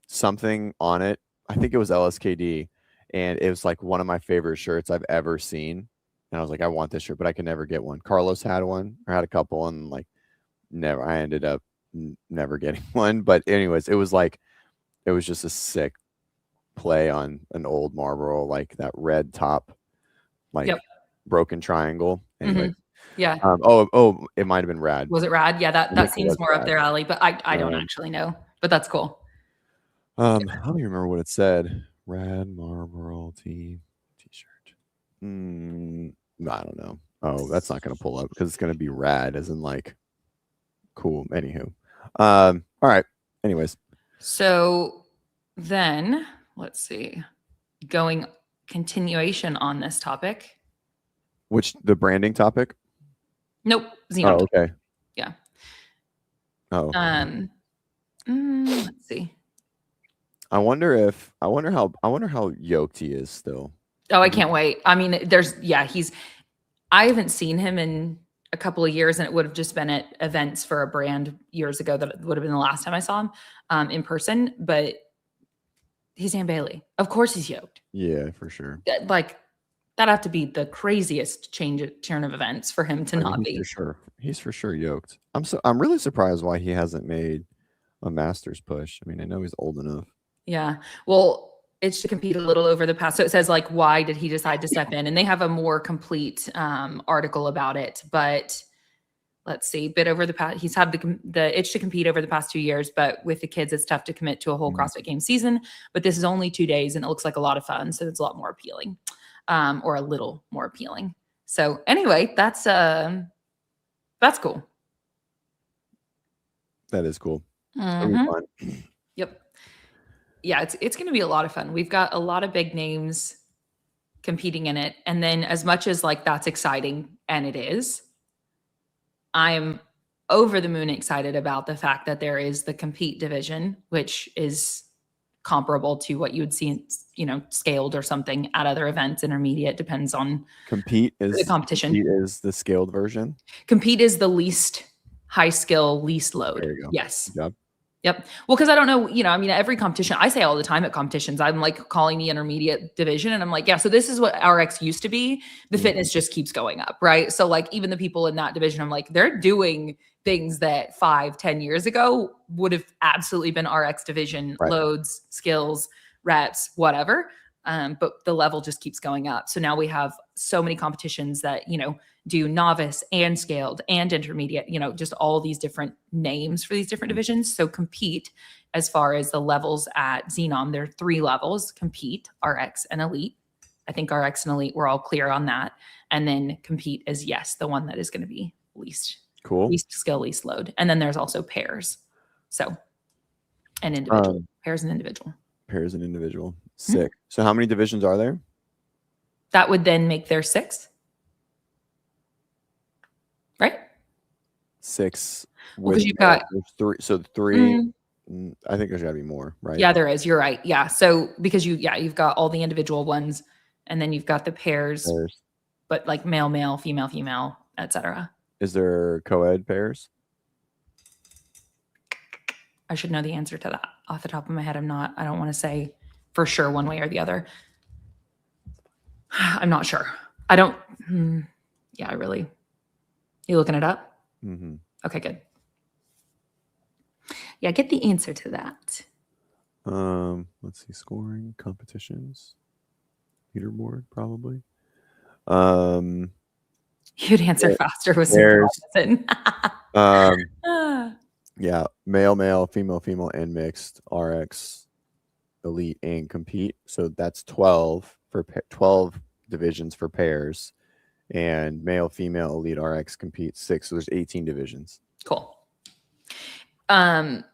something on it. I think it was LSKD, and it was like one of my favorite shirts I've ever seen. And I was like, I want this shirt, but I can never get one. Carlos had one, or had a couple, and like never. I ended up never getting one. But anyways, it was just a sick play on an old Marlboro, like that red top, like broken triangle. Anyway. Yeah. It might have been Rad. Was it Rad? Yeah, that seems more up their alley, but I don't actually know. But that's cool. I don't even remember what it said. Rad Marlboro t-shirt. I don't know. Oh, that's not going to pull up because it's going to be rad, as in like cool. Anywho, all right. Anyways, so then let's see. Going continuation on this topic. Which the branding topic? Nope. Xenom. Oh, okay. Yeah. Oh. Let's see. I wonder how yoked he is still. Oh, I can't wait. I mean, I haven't seen him in a couple of years, and it would have just been at events for a brand years ago. That would have been the last time I saw him in person, but he's Ann Bailey. Of course he's yoked. Yeah, for sure. Like that'd have to be the craziest turn of events for him to not be. For sure. He's for sure yoked. I'm really surprised why he hasn't made a Masters push. I mean, I know he's old enough. Yeah. Well, it's to compete a little over the past. So it says like, why did he decide to step in? And they have a more complete article about it. But let's see, bit over the past, he's had the itch to compete over the past 2 years. But with the kids, it's tough to commit to a whole CrossFit Games season. But this is only 2 days, and it looks like a lot of fun. So it's a lot more appealing, or a little more appealing. So anyway, that's cool. That is cool. Mm-hmm. Yep. Yeah, it's going to be a lot of fun. We've got a lot of big names competing in it. And then as much as like that's exciting, and it is, I'm over the moon excited about the fact that there is the compete division, which is comparable to what you would see, scaled or something at other events. Intermediate depends on compete is the competition. Compete is the scaled version. Compete is the least high skill, least load. There you go. Yes. Yep. Well, because I don't know, every competition, I say all the time at competitions, I'm like calling the intermediate division, and I'm like, yeah, so this is what RX used to be. The fitness just keeps going up, right? So like even the people in that division, I'm like, they're doing things that 5-10 years ago would have absolutely been RX division, loads, skills, reps, whatever. But the level just keeps going up. So now we have so many competitions that, do novice and scaled and intermediate, just all these different names for these different divisions. So compete, as far as the levels at Xenom, there are 3 levels: compete, RX, and elite. I think RX and elite, we're all clear on that. And then compete is, yes, the one that is going to be least skill, least load. And then there's also pairs. So, and individual. Pairs and individual. Pairs and individual. Sick. So how many divisions are there? That would then make there 6. Right? 6. Because you've got 3. So 3. I think there's got to be more, right? Yeah, there is. You're right. Yeah. So because you've got all the individual ones, and then you've got the pairs. But like male, male, female, female, etc. Is there co-ed pairs? I should know the answer to that off the top of my head. I don't want to say for sure one way or the other. I'm not sure. I don't. Yeah, you looking it up? Mm-hmm. Okay, good. Yeah, get the answer to that. Let's see. Scoring, competitions, leaderboard, probably. You'd answer faster with some yeah, male, male, female, female, and mixed, RX, elite, and compete. So that's 12 divisions for pairs, and male, female, elite, RX, compete 6. So there's 18 divisions. Cool. And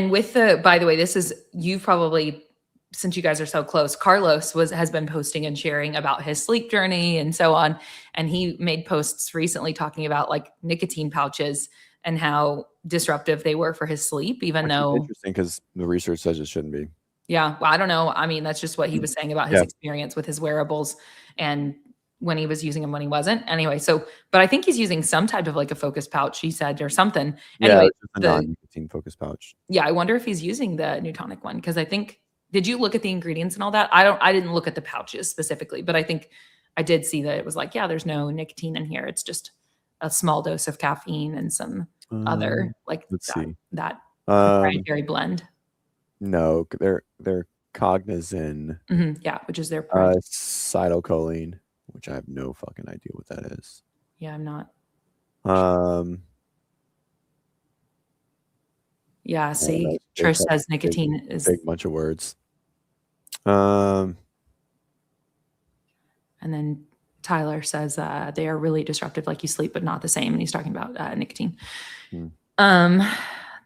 with by the way, this is, you probably, since you guys are so close, Carlos has been posting and sharing about his sleep journey and so on. And he made posts recently talking about like nicotine pouches and how disruptive they were for his sleep, even though interesting, because the research says it shouldn't be. Yeah. Well, I don't know. I mean, that's just what he was saying about his experience with his wearables and when he was using them, when he wasn't. Anyway, but I think he's using some type of like a focus pouch, he said, or something. Anyway, a non-nicotine focus pouch. Yeah. I wonder if he's using the Newtonic one. Cause I think, did you look at the ingredients and all that? I didn't look at the pouches specifically, but I think I did see that it was like, there's no nicotine in here. It's just a small dose of caffeine and some other like that proprietary blend. No, they're cognizin. Yeah, which is their acetylcholine, which I have no fucking idea what that is. Yeah, I'm not. Yeah, see, Trish says nicotine is big bunch of words. And then Tyler says they are really disruptive, like you sleep, but not the same. And he's talking about nicotine.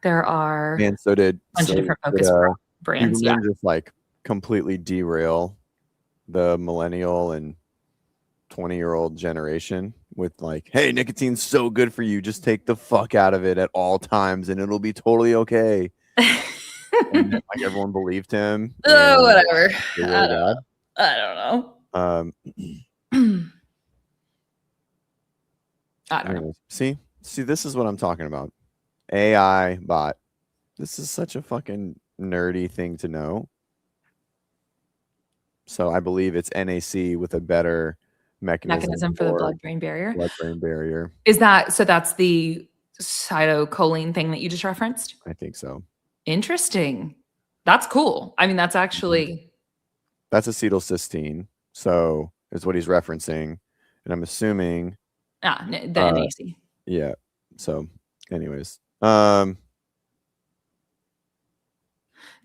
There are and so did a bunch of different focus brands. Yeah, just like completely derail the millennial and 20-year-old generation with like, hey, nicotine's so good for you, just take the fuck out of it at all times and it'll be totally okay. And then, like, everyone believed him. Oh, whatever. I don't know. I don't know. See, this is what I'm talking about. AI bot. This is such a fucking nerdy thing to know. So I believe it's NAC with a better mechanism for the blood-brain barrier. Blood-brain barrier. Is that so? That's the acetylcholine thing that you just referenced? I think so. Interesting. That's cool. I mean, that's actually that's acetylcysteine. So is what he's referencing, and I'm assuming the NAC. Yeah. So, anyways,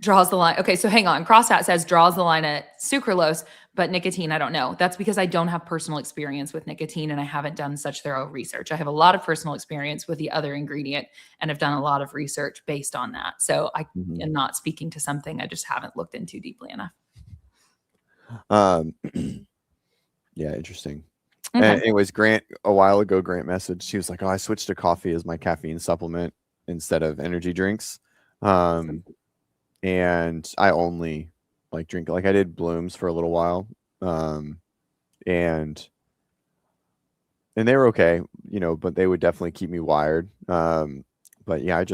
draws the line. Okay, so hang on. CrossFit says draws the line at sucralose, but nicotine, I don't know. That's because I don't have personal experience with nicotine and I haven't done such thorough research. I have a lot of personal experience with the other ingredient and have done a lot of research based on that. So I am not speaking to something I just haven't looked into deeply enough. Yeah, interesting. Okay. And anyways, Grant messaged. She was like, "Oh, I switched to coffee as my caffeine supplement instead of energy drinks." And I only like drink, like I did Blooms for a little while. And they were okay, but they would definitely keep me wired. But yeah,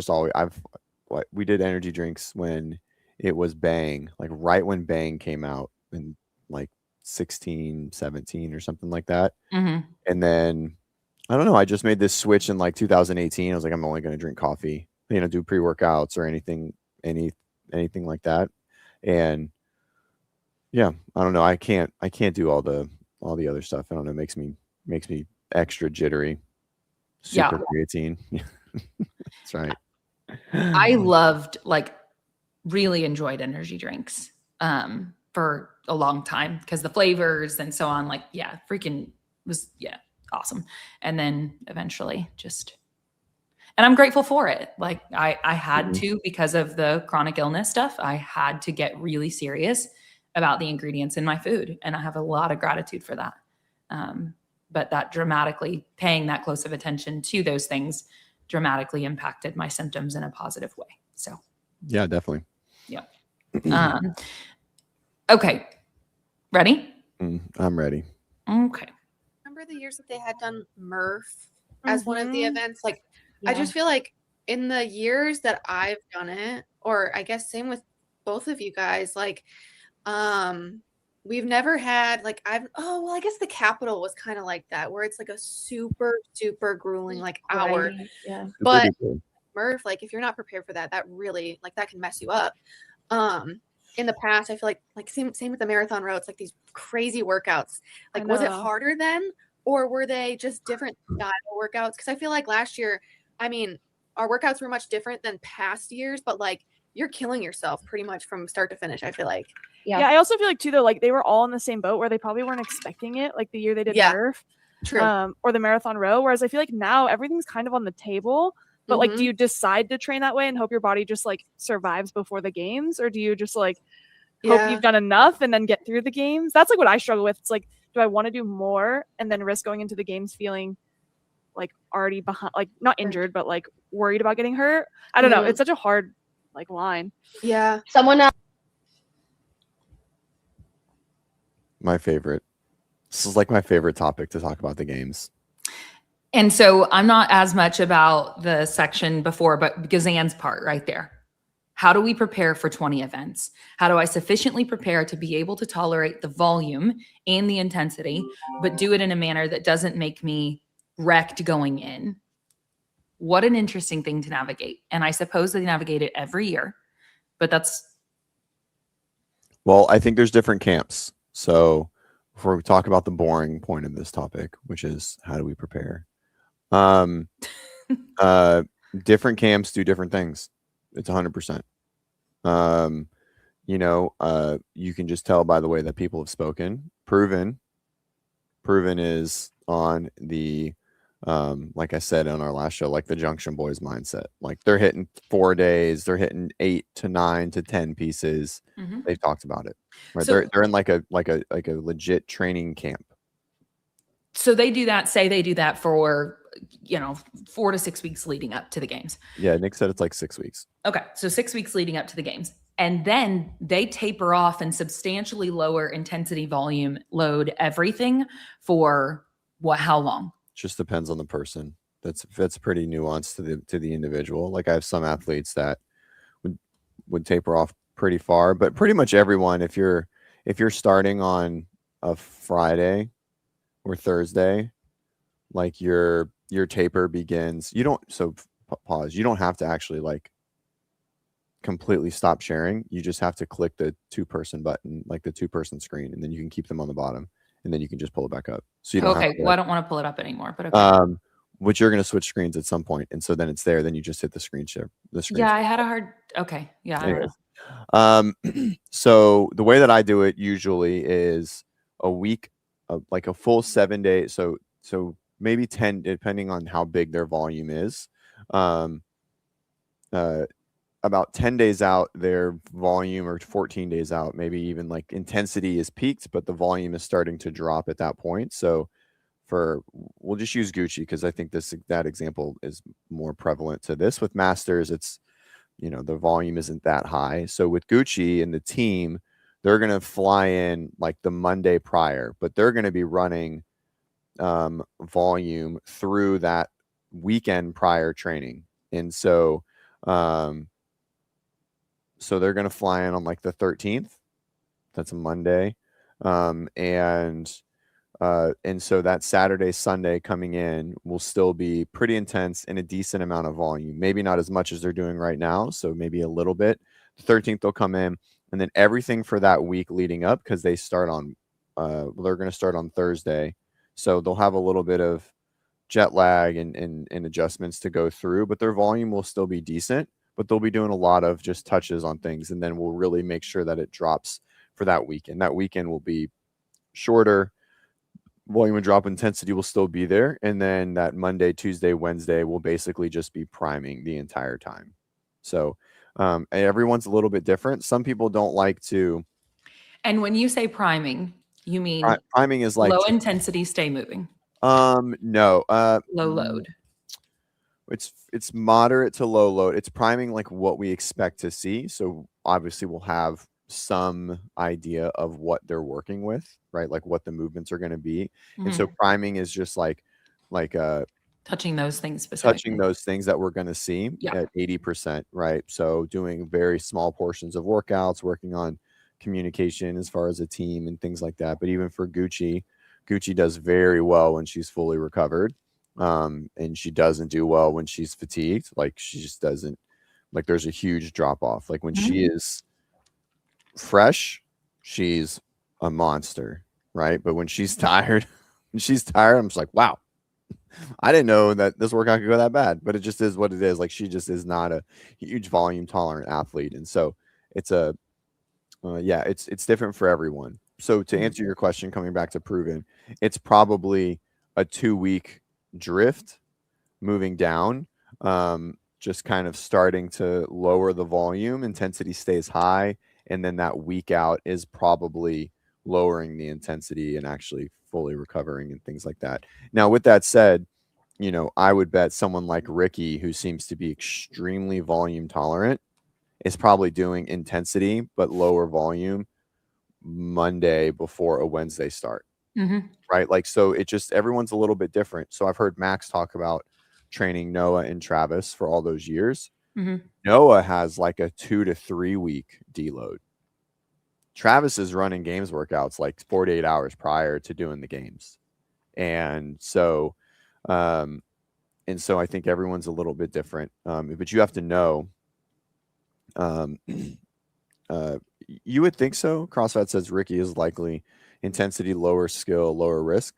we did energy drinks when it was Bang, like right when Bang came out in like 16, 17 or something like that. Mm-hmm. And then I don't know. I just made this switch in like 2018. I was like, I'm only going to drink coffee, do pre-workouts or anything like that. And yeah, I don't know. I can't do all the other stuff. I don't know. Makes me extra jittery. Super creatine. That's right. I really enjoyed energy drinks for a long time because the flavors and so on, freaking was awesome. And then eventually and I'm grateful for it. Like I had to, because of the chronic illness stuff, I had to get really serious about the ingredients in my food. And I have a lot of gratitude for that. But that dramatically paying that close of attention to those things dramatically impacted my symptoms in a positive way. So yeah, definitely. Yeah. Okay. Ready? I'm ready. Okay. Remember the years that they had done Murph as one of the events? Like, I just feel like in the years that I've done it, or I guess same with both of you guys, like, we've never had like I guess the Capitol was kind of like that, where it's like a super, super grueling like hour. Yeah. But Murph, like if you're not prepared for that, that really like that can mess you up. In the past, I feel like same with the marathon row, it's like these crazy workouts. Like, was it harder then, or were they just different style workouts? Because I feel like last year, I mean, our workouts were much different than past years, but like you're killing yourself pretty much from start to finish, I feel like. Yeah, I also feel like too, though, like they were all in the same boat where they probably weren't expecting it, like the year they did Murph, or the marathon row. Whereas I feel like now everything's kind of on the table. But like, do you decide to train that way and hope your body just like survives before the games, or do you just like hope you've done enough and then get through the games? That's like what I struggle with. It's like, do I want to do more and then risk going into the games feeling like already behind, like not injured, but like worried about getting hurt? I don't know. It's such a hard like line. Yeah. Someone else. My favorite. This is like my favorite topic to talk about the games. And so I'm not as much about the section before, but Gazan's part right there. How do we prepare for 20 events? How do I sufficiently prepare to be able to tolerate the volume and the intensity, but do it in a manner that doesn't make me wrecked going in? What an interesting thing to navigate. And I suppose they navigate it every year, but well, I think there's different camps. So before we talk about the boring point of this topic, which is how do we prepare? Different camps do different things. It's 100%. You can just tell by the way that people have spoken. Proven is on the, like I said on our last show, like the Junction Boys mindset. Like they're hitting 4 days, they're hitting 8 to 9 to 10 pieces. They've talked about it. Right? So, they're in like a legit training camp. So they do that. Say they do that for 4 to 6 weeks leading up to the games. Yeah, Nick said it's like 6 weeks. Okay, so 6 weeks leading up to the games. And then they taper off and substantially lower intensity, volume, load, everything for how long? Just depends on the person. That's pretty nuanced to the individual. Like I have some athletes that would taper off pretty far, but pretty much everyone, if you're starting on a Friday or Thursday, like your taper begins. You don't have to actually like completely stop sharing. You just have to click the 2-person button, like the 2-person screen, and then you can keep them on the bottom, and then you can just pull it back up. So you don't have to, well, I don't want to pull it up anymore, but okay. Which you're going to switch screens at some point, and so then it's there. Then you just hit the screen share. I had a hard. Okay, yeah. Anyways. I don't know. So the way that I do it usually is a week, like a full 7 days. So maybe 10, depending on how big their volume is. About 10 days out, their volume, or 14 days out, maybe even like intensity is peaked, but the volume is starting to drop at that point. So we'll just use Gucci because I think that example is more prevalent to this. With Masters, it's, the volume isn't that high. So with Gucci and the team, they're going to fly in like the Monday prior, but they're going to be running volume through that weekend prior training. And so they're going to fly in on like the 13th. That's a Monday. And And so that Saturday, Sunday coming in will still be pretty intense and a decent amount of volume. Maybe not as much as they're doing right now, so maybe a little bit. The 13th they'll come in, and then everything for that week leading up, because they start on, they're going to start on Thursday, so they'll have a little bit of jet lag and adjustments to go through, but their volume will still be decent. But they'll be doing a lot of just touches on things, and then we'll really make sure that it drops for that weekend. That weekend will be shorter. Volume and drop intensity will still be there. And then that Monday, Tuesday, Wednesday will basically just be priming the entire time. So everyone's a little bit different. Some people don't like to. And when you say priming, you mean priming is like low intensity, stay moving. No. Low load. It's moderate to low load. It's priming like what we expect to see. So obviously we'll have some idea of what they're working with, right? Like what the movements are going to be. And so priming is just like touching those things specifically. Touching those things that we're going to see at 80%, right? So doing very small portions of workouts, working on communication as far as a team and things like that. But even for Gucci does very well when she's fully recovered. And she doesn't do well when she's fatigued. Like she just doesn't, like there's a huge drop off. Like when she is fresh, she's a monster, right? But when she's tired, I'm just like, wow, I didn't know that this workout could go that bad. But it just is what it is. Like she just is not a huge volume tolerant athlete, and so it's a it's different for everyone. So to answer your question, coming back to proven, it's probably a 2-week drift moving down, just kind of starting to lower the volume, intensity stays high, and then that week out is probably lowering the intensity and actually fully recovering and things like that. Now, with that said, I would bet someone like Ricky, who seems to be extremely volume tolerant, is probably doing intensity but lower volume Monday before a Wednesday start. Right? Like, so it just, everyone's a little bit different. So I've heard Max talk about training Noah and Travis for all those years. Noah has like a 2 to 3 week deload. Travis is running games workouts like 48 hours prior to doing the games. And so I think everyone's a little bit different. But you have to know, you would think so. CrossFit says Ricky is likely intensity, lower skill, lower risk.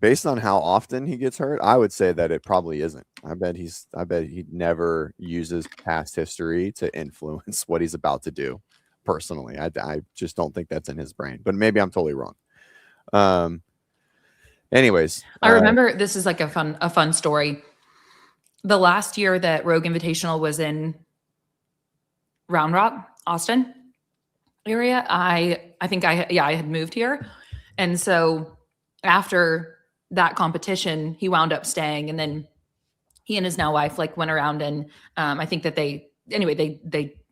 Based on how often he gets hurt, I would say that it probably isn't. I bet he never uses past history to influence what he's about to do. Personally, I just don't think that's in his brain. But maybe I'm totally wrong. Anyways, I remember this is like a fun story. The last year that Rogue Invitational was in Round Rock, Austin area, I think I had moved here, and so after that competition, he wound up staying, and then he and his now wife like went around and I think that they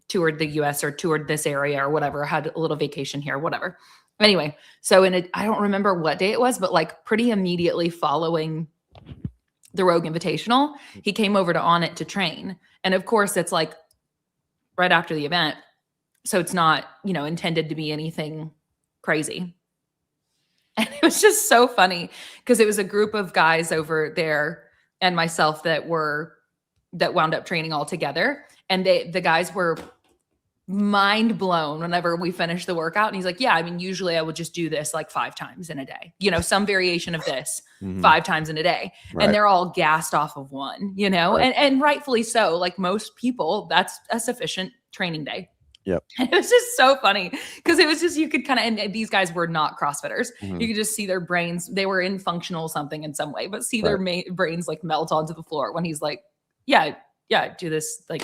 toured the US or toured this area or whatever, had a little vacation here, whatever. Anyway, so I don't remember what day it was, but like pretty immediately following the Rogue Invitational, he came over to On It to train. And of course it's like right after the event. So it's not, intended to be anything crazy. And it was just so funny because it was a group of guys over there and myself that wound up training all together. And the guys were mind blown whenever we finished the workout. And he's like, yeah, I mean, usually I would just do this like 5 times in a day, some variation of this 5 times in a a day. Right. And they're all gassed off of one, right. and rightfully so. Like most people, that's a sufficient training day. Yep. And it was just so funny because it was just, you could kind of, and these guys were not CrossFitters. You could just see their brains. They were in functional something in some way, but see their brains like melt onto the floor when he's like, yeah, do this like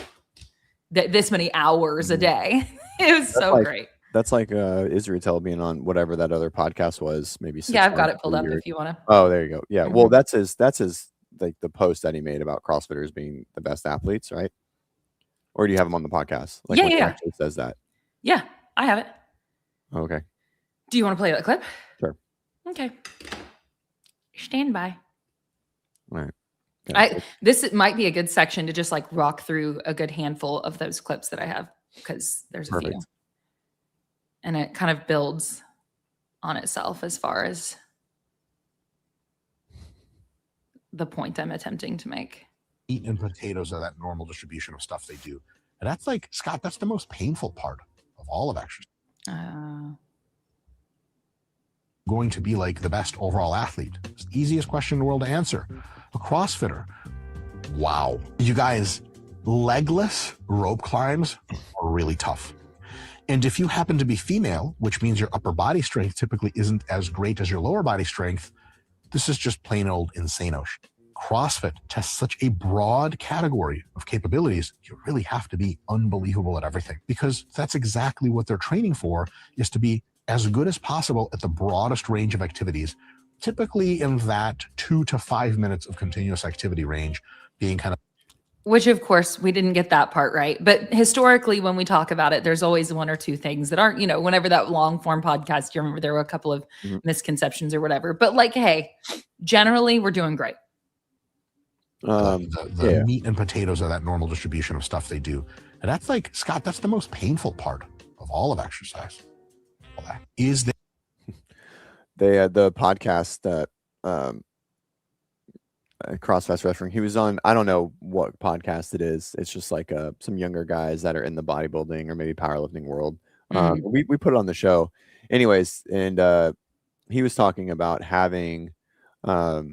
this many hours a day. It was so great. That's like Israel being on whatever that other podcast was, maybe 6 I've got it pulled up if you want to. Oh, there you go. Yeah. Well, that's his like the post that he made about CrossFitters being the best athletes, right? Or do you have him on the podcast? Like yeah. He actually says that. Yeah, I have it. Okay. Do you want to play that clip? Sure. Okay. Stand by. All right. This might be a good section to just like rock through a good handful of those clips that I have because there's a few. And it kind of builds on itself as far as the point I'm attempting to make. Meat and potatoes are that normal distribution of stuff they do. And that's like, Scott, that's the most painful part of all of exercise. Going to be like the best overall athlete? It's the easiest question in the world to answer. A CrossFitter. Wow. You guys, legless rope climbs are really tough. And if you happen to be female, which means your upper body strength typically isn't as great as your lower body strength, this is just plain old insano. CrossFit tests such a broad category of capabilities. You really have to be unbelievable at everything, because that's exactly what they're training for, is to be as good as possible at the broadest range of activities, typically in that 2 to 5 minutes of continuous activity range, being kind of. Which, of course, we didn't get that part right. But historically, when we talk about it, there's always one or two things that aren't, whenever that long form podcast, you remember there were a couple of misconceptions or whatever. But like, hey, generally, we're doing great. The meat and potatoes are that normal distribution of stuff they do. And that's like, Scott, that's the most painful part of all of exercise. Is the podcast that CrossFit Wrestling, he was on, I don't know what podcast it is. It's just like some younger guys that are in the bodybuilding or maybe powerlifting world. We put it on the show anyways. And he was talking about having, I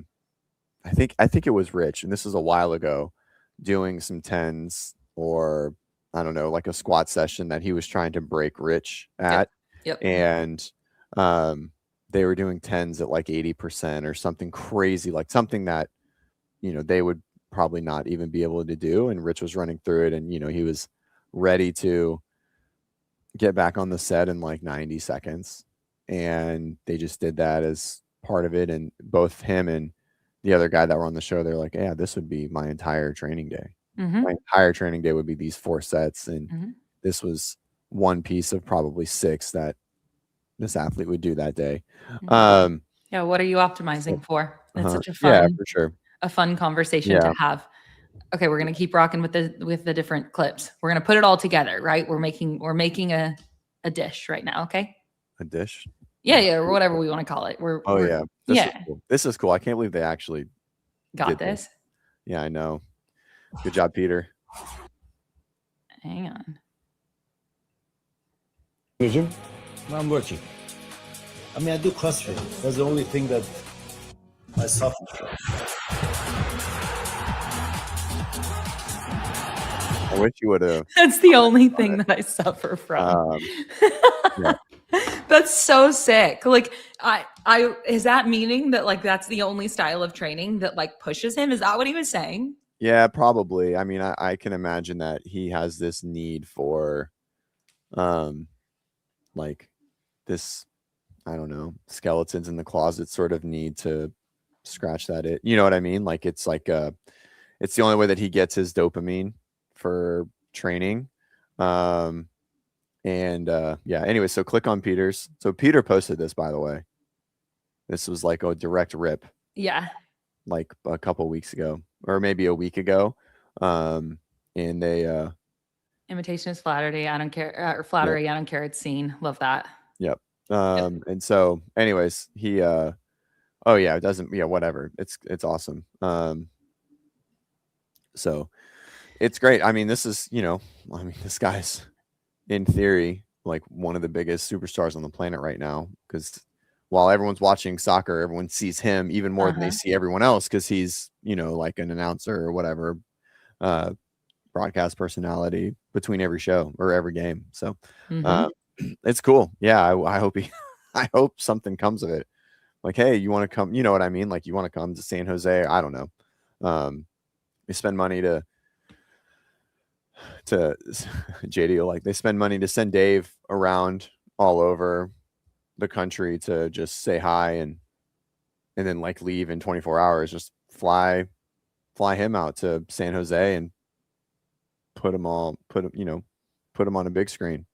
think it was Rich, and this is a while ago, doing some tens, or I don't know, like a squat session that he was trying to break Rich at. Yep. And they were doing tens at like 80% or something crazy, like something that, they would probably not even be able to do. And Rich was running through it, and, he was ready to get back on the set in like 90 seconds. And they just did that as part of it. And both him and the other guy that were on the show, they're like, yeah, this would be my entire training day. My entire training day would be these 4 sets. And this was one piece of probably 6 that this athlete would do that day. Yeah. What are you optimizing for? That's such a fun, yeah, for sure. A fun conversation to have. Okay. We're going to keep rocking with the different clips. We're going to put it all together, right? We're making a dish right now. Okay. A dish. Yeah. Or whatever we want to call it. This is cool. I can't believe they actually got this. Yeah, I know. Good job, Peter. Hang on. Gym? I'm working. I mean, I do CrossFit. That's the only thing that I suffer from. I wish you would have. That's the only thing that I suffer from. Yeah. That's so sick. Like, I is that meaning that like that's the only style of training that like pushes him? Is that what he was saying? Yeah, probably. I mean, I can imagine that he has this need for, like this, I don't know, skeletons in the closet sort of need to scratch that it. You know what I mean? Like it's like it's the only way that he gets his dopamine for training. Anyway, so click on Peter's. So Peter posted this, by the way. This was like a direct rip. Yeah. Like a couple weeks ago, or maybe a week ago. And they imitation is flattery. I don't care. Or flattery. I don't care. It's seen. Love that. Yep. And so anyways, he it doesn't, whatever. It's awesome. So it's great. I mean, this is, this guy's in theory like one of the biggest superstars on the planet right now, because while everyone's watching soccer, everyone sees him even more than they see everyone else, because he's, like an announcer or whatever, broadcast personality between every show or every game. So it's cool. Yeah, I hope something comes of it. Like, hey, you want to come? You know what I mean? Like, you want to come to San Jose? I don't know. They spend money to JD, like they spend money to send Dave around all over the country to just say hi and then like leave in 24 hours. Just fly him out to San Jose and put him on a big screen.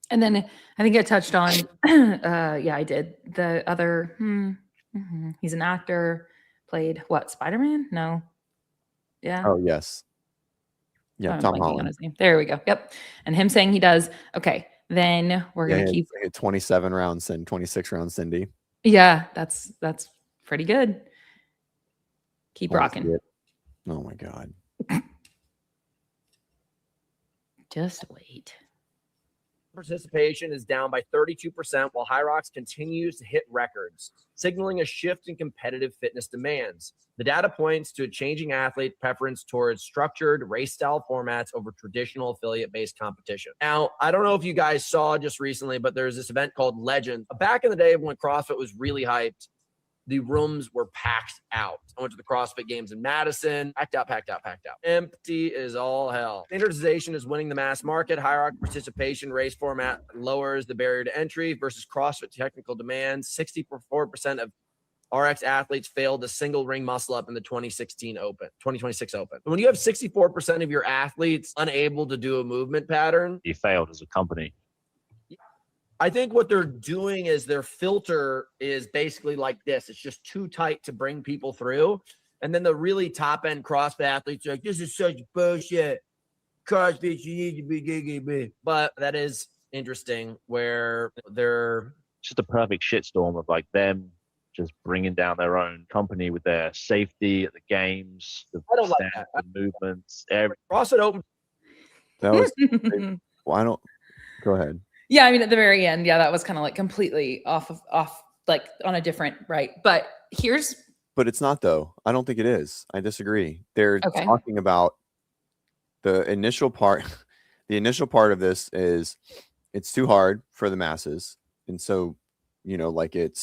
And then I think I touched on, I did. The other, he's an actor, played what, Spider-Man? No. Yeah. Oh, yes. Yeah, Tom Holland. On his name. There we go. Yep. And him saying he does. Okay. Then we're going to keep 27 rounds and 26 rounds, Cindy. Yeah, that's pretty good. Keep rocking. Oh my God. Just wait. Participation is down by 32%, while Hyrox continues to hit records, signaling a shift in competitive fitness demands. The data points to a changing athlete preference towards structured race-style formats over traditional affiliate-based competition. Now, I don't know if you guys saw just recently, but there's this event called Legend. Back in the day when CrossFit was really hyped, the rooms were packed out. I went to the CrossFit Games in Madison. Packed out. Empty as all hell. Standardization is winning the mass market. Hierarchy participation race format lowers the barrier to entry versus CrossFit technical demands. 64% of RX athletes failed a single ring muscle up in the 2026 Open. When you have 64% of your athletes unable to do a movement pattern, you failed as a company. I think what they're doing is their filter is basically like this. It's just too tight to bring people through. And then the really top end CrossFit athletes are like, this is such bullshit. CrossFit, you need to be giggly. But that is interesting where they're just a perfect shitstorm of like them just bringing down their own company with their safety at the games, the I don't like that. the movements, CrossFit Open. That was well, I don't go ahead. Yeah, I mean, at the very end, yeah, that was kind of like completely off, like on a different, right? But it's not though. I don't think it is. I disagree. They're talking about the initial part. The initial part of this is it's too hard for the masses, and so like it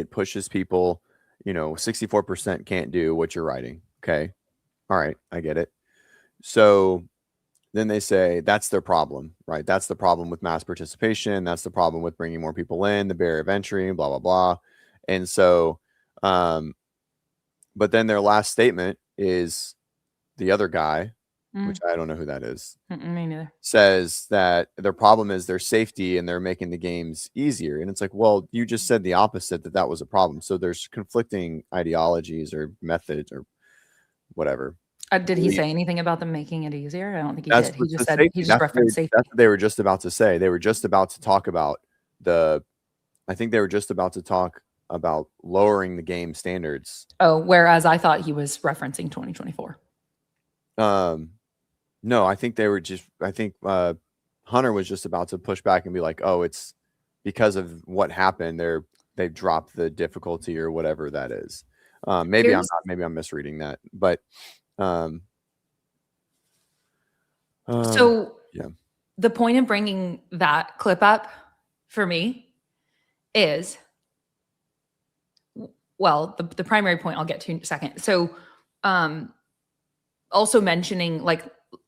pushes people. 64% can't do what you're writing. Okay, all right, I get it. So then they say that's their problem, right? That's the problem with mass participation. That's the problem with bringing more people in, the barrier of entry, blah, blah, blah. And so, but then their last statement is the other guy, which I don't know who that is, me neither, says that their problem is their safety and they're making the games easier. And it's like, well, you just said the opposite, that was a problem. So there's conflicting ideologies or methods or whatever. Did he say anything about them making it easier? I don't think he did. He just said he just referenced safety. That's what they were just about to say. They were just about to talk about I think they were just about to talk about lowering the game standards. Oh, whereas I thought he was referencing 2024. No, I think Hunter was just about to push back and be like, oh, it's because of what happened. They've dropped the difficulty or whatever that is. Maybe I'm misreading that, but so yeah, the point of bringing that clip up for me is, well, the primary point I'll get to in a second. So also mentioning like,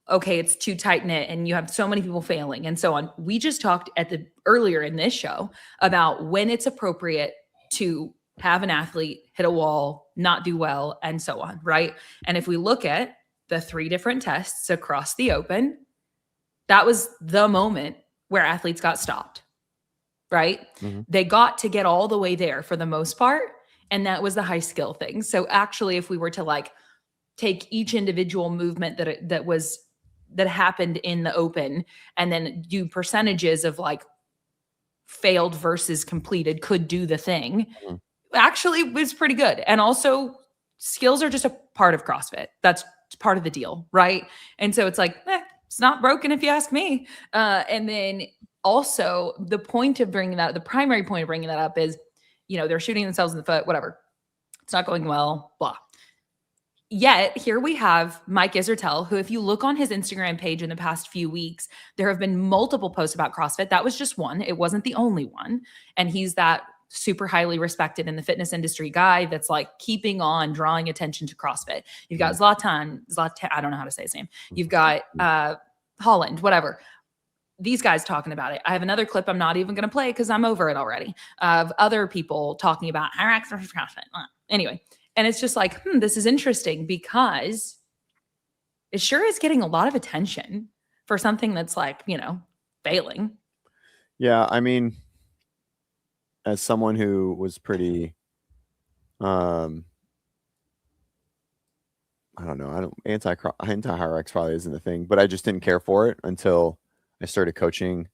okay, it's too tight knit and you have so many people failing and so on. We just talked earlier in this show about when it's appropriate to have an athlete hit a wall, not do well, and so on, right? And if we look at the 3 different tests across the Open, that was the moment where athletes got stopped, right? Mm-hmm. They got to get all the way there for the most part, and that was the high skill thing. So actually, if we were to like take each individual movement that happened in the Open and then do percentages of like failed versus completed, could do the thing, actually was pretty good. And also skills are just a part of CrossFit. That's part of the deal, right? And so it's like, it's not broken if you ask me. And then also the primary point of bringing that up is, they're shooting themselves in the foot, whatever. It's not going well, blah. Yet here we have Mike Isertel, who, if you look on his Instagram page in the past few weeks, there have been multiple posts about CrossFit. That was just one. It wasn't the only one. And he's that super highly respected in the fitness industry guy that's like keeping on drawing attention to CrossFit. You've got Zlatan, I don't know how to say his name. You've got Holland, whatever. These guys talking about it. I have another clip I'm not even going to play because I'm over it already, of other people talking about Hyrox versus CrossFit. Anyway, and it's just like, this is interesting because it sure is getting a lot of attention for something that's like, failing. Yeah, I mean, as someone who was pretty, I don't know, anti-Hyrox probably isn't the thing, but I just didn't care for it until I started coaching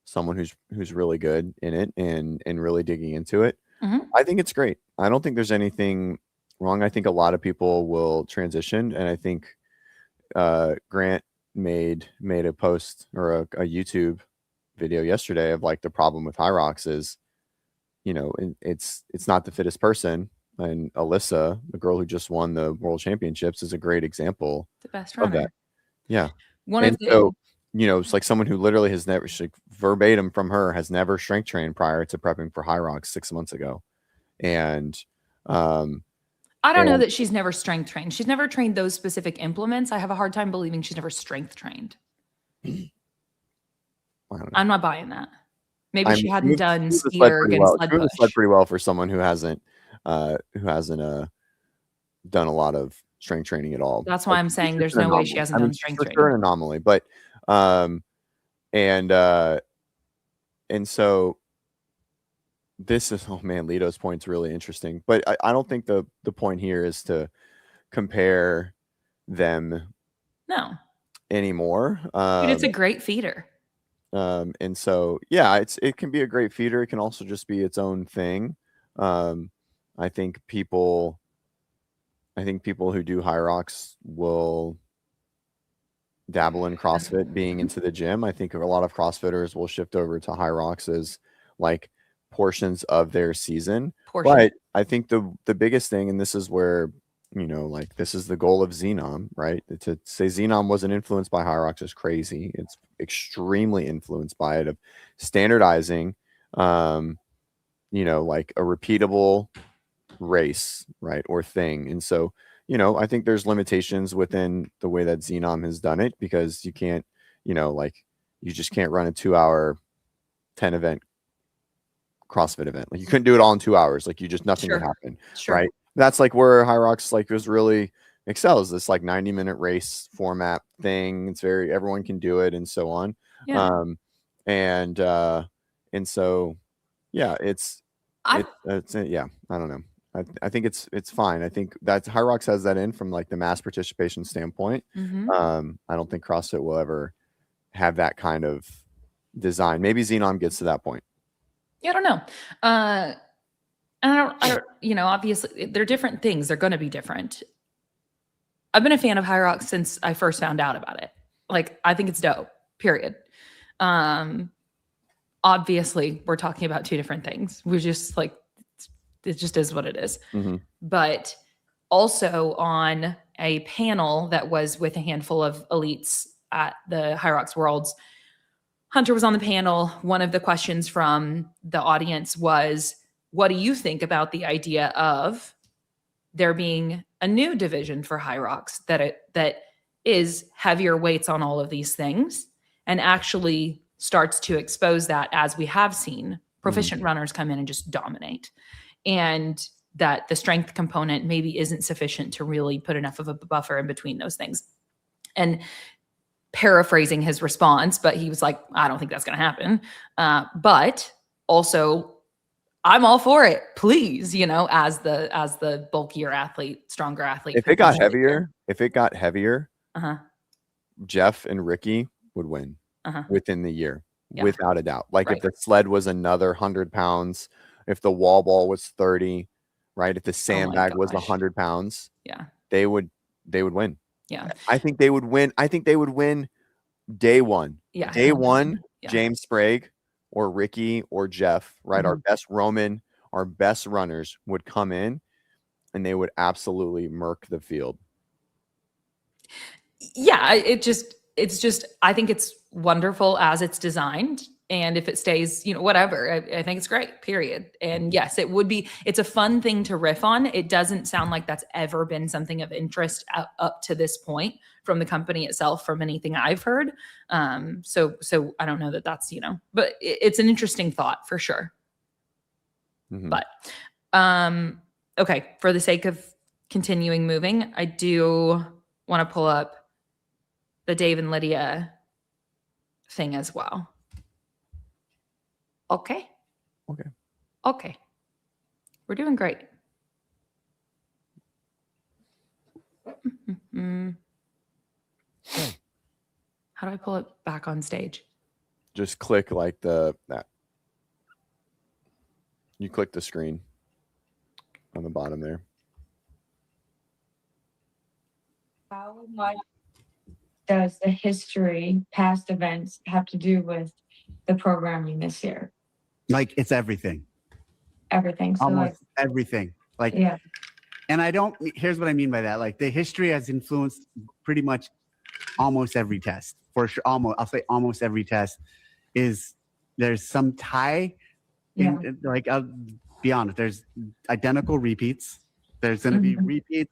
someone who's really good in it and really digging into it. Mm-hmm. I think it's great. I don't think there's anything wrong. I think a lot of people will transition, and I think Grant made a post or a YouTube video yesterday of like the problem with Hyrox is, you know, it's not the fittest person. And Alyssa, the girl who just won the world championships, is a great example. The best of runner. that. Yeah. So, you know, it's like someone who literally has never, verbatim from her, has never strength trained prior to prepping for Hyrox 6 months ago. And I don't know that she's never strength trained. She's never trained those specific implements. I have a hard time believing she's never strength trained. I'm not buying that. Maybe she hadn't done skier against sled push. Sled pretty well for someone who hasn't done a lot of strength training at all. That's why I'm saying there's no way she hasn't done strength training. Sure, an anomaly, but and so this is, oh man, Lito's point's really interesting, but I don't think the point here is to compare them anymore. Dude, it's a great feeder. And so, yeah, it can be a great feeder. It can also just be its own thing. I think people who do Hyrox will dabble in CrossFit being into the gym. I think a lot of CrossFitters will shift over to Hyrox as like portions of their season. But I think the biggest thing, and this is where, you know, like this is the goal of Xenom, right? To say Xenom wasn't influenced by Hyrox is crazy. It's extremely influenced by it, of standardizing, you know, like a repeatable race, right, or thing. And so, you know, I think there's limitations within the way that Xenom has done it, because you can't, you know, like you just can't run a 2-hour 10 event CrossFit event. Like you couldn't do it all in 2 hours. Like you just, nothing would happen. Right. That's like where Hyrox like was really excels, this like 90-minute race format thing. It's very, everyone can do it and so on. Yeah. And so, yeah, I don't know. I think it's fine. I think that Hyrox has that in from like the mass participation standpoint. I don't think CrossFit will ever have that kind of design. Maybe Xenom gets to that point. Yeah, I don't know. I don't, you know, obviously they're different things. They're going to be different. I've been a fan of Hyrox since I first found out about it. Like, I think it's dope, period. Obviously we're talking about two different things. We're just like, it just is what it is. But also on a panel that was with a handful of elites at the Hyrox Worlds, Hunter was on the panel. One of the questions from the audience was, what do you think about the idea of there being a new division for Hyrox that is heavier weights on all of these things and actually starts to expose that, as we have seen proficient runners come in and just dominate, and that the strength component maybe isn't sufficient to really put enough of a buffer in between those things. And paraphrasing his response, but he was like, I don't think that's going to happen. But also, I'm all for it, please, you know, as the bulkier athlete, stronger athlete. If it got heavier, Jeff and Ricky would win within the year, without a doubt. Like if the sled was another 100 pounds, if the wall ball was 30, right? If the sandbag was 100 pounds, they would win. Yeah. I think they would win. I think they would win day one. Yeah. Day one, James Sprague or Ricky or Jeff, right? Our best Roman, our best runners would come in and they would absolutely murk the field. Yeah. It's just, I think it's wonderful as it's designed. And if it stays, you know, whatever, I think it's great, period. And yes, it's a fun thing to riff on. It doesn't sound like that's ever been something of interest up to this point from the company itself, from anything I've heard. So I don't know that that's, you know, but it's an interesting thought for sure. But, okay. For the sake of continuing moving, I do want to pull up the Dave and Lydia thing as well. Okay. We're doing great. How do I pull it back on stage? Just click like that. You click the screen on the bottom there. How much does the history, past events, have to do with the programming this year? Like it's everything. Everything. So Almost like everything. Like, yeah. And here's what I mean by that. Like the history has influenced pretty much almost every test. For sure. I'll say almost every test there's some tie in, like, I'll be honest, there's identical repeats. There's going to be repeats.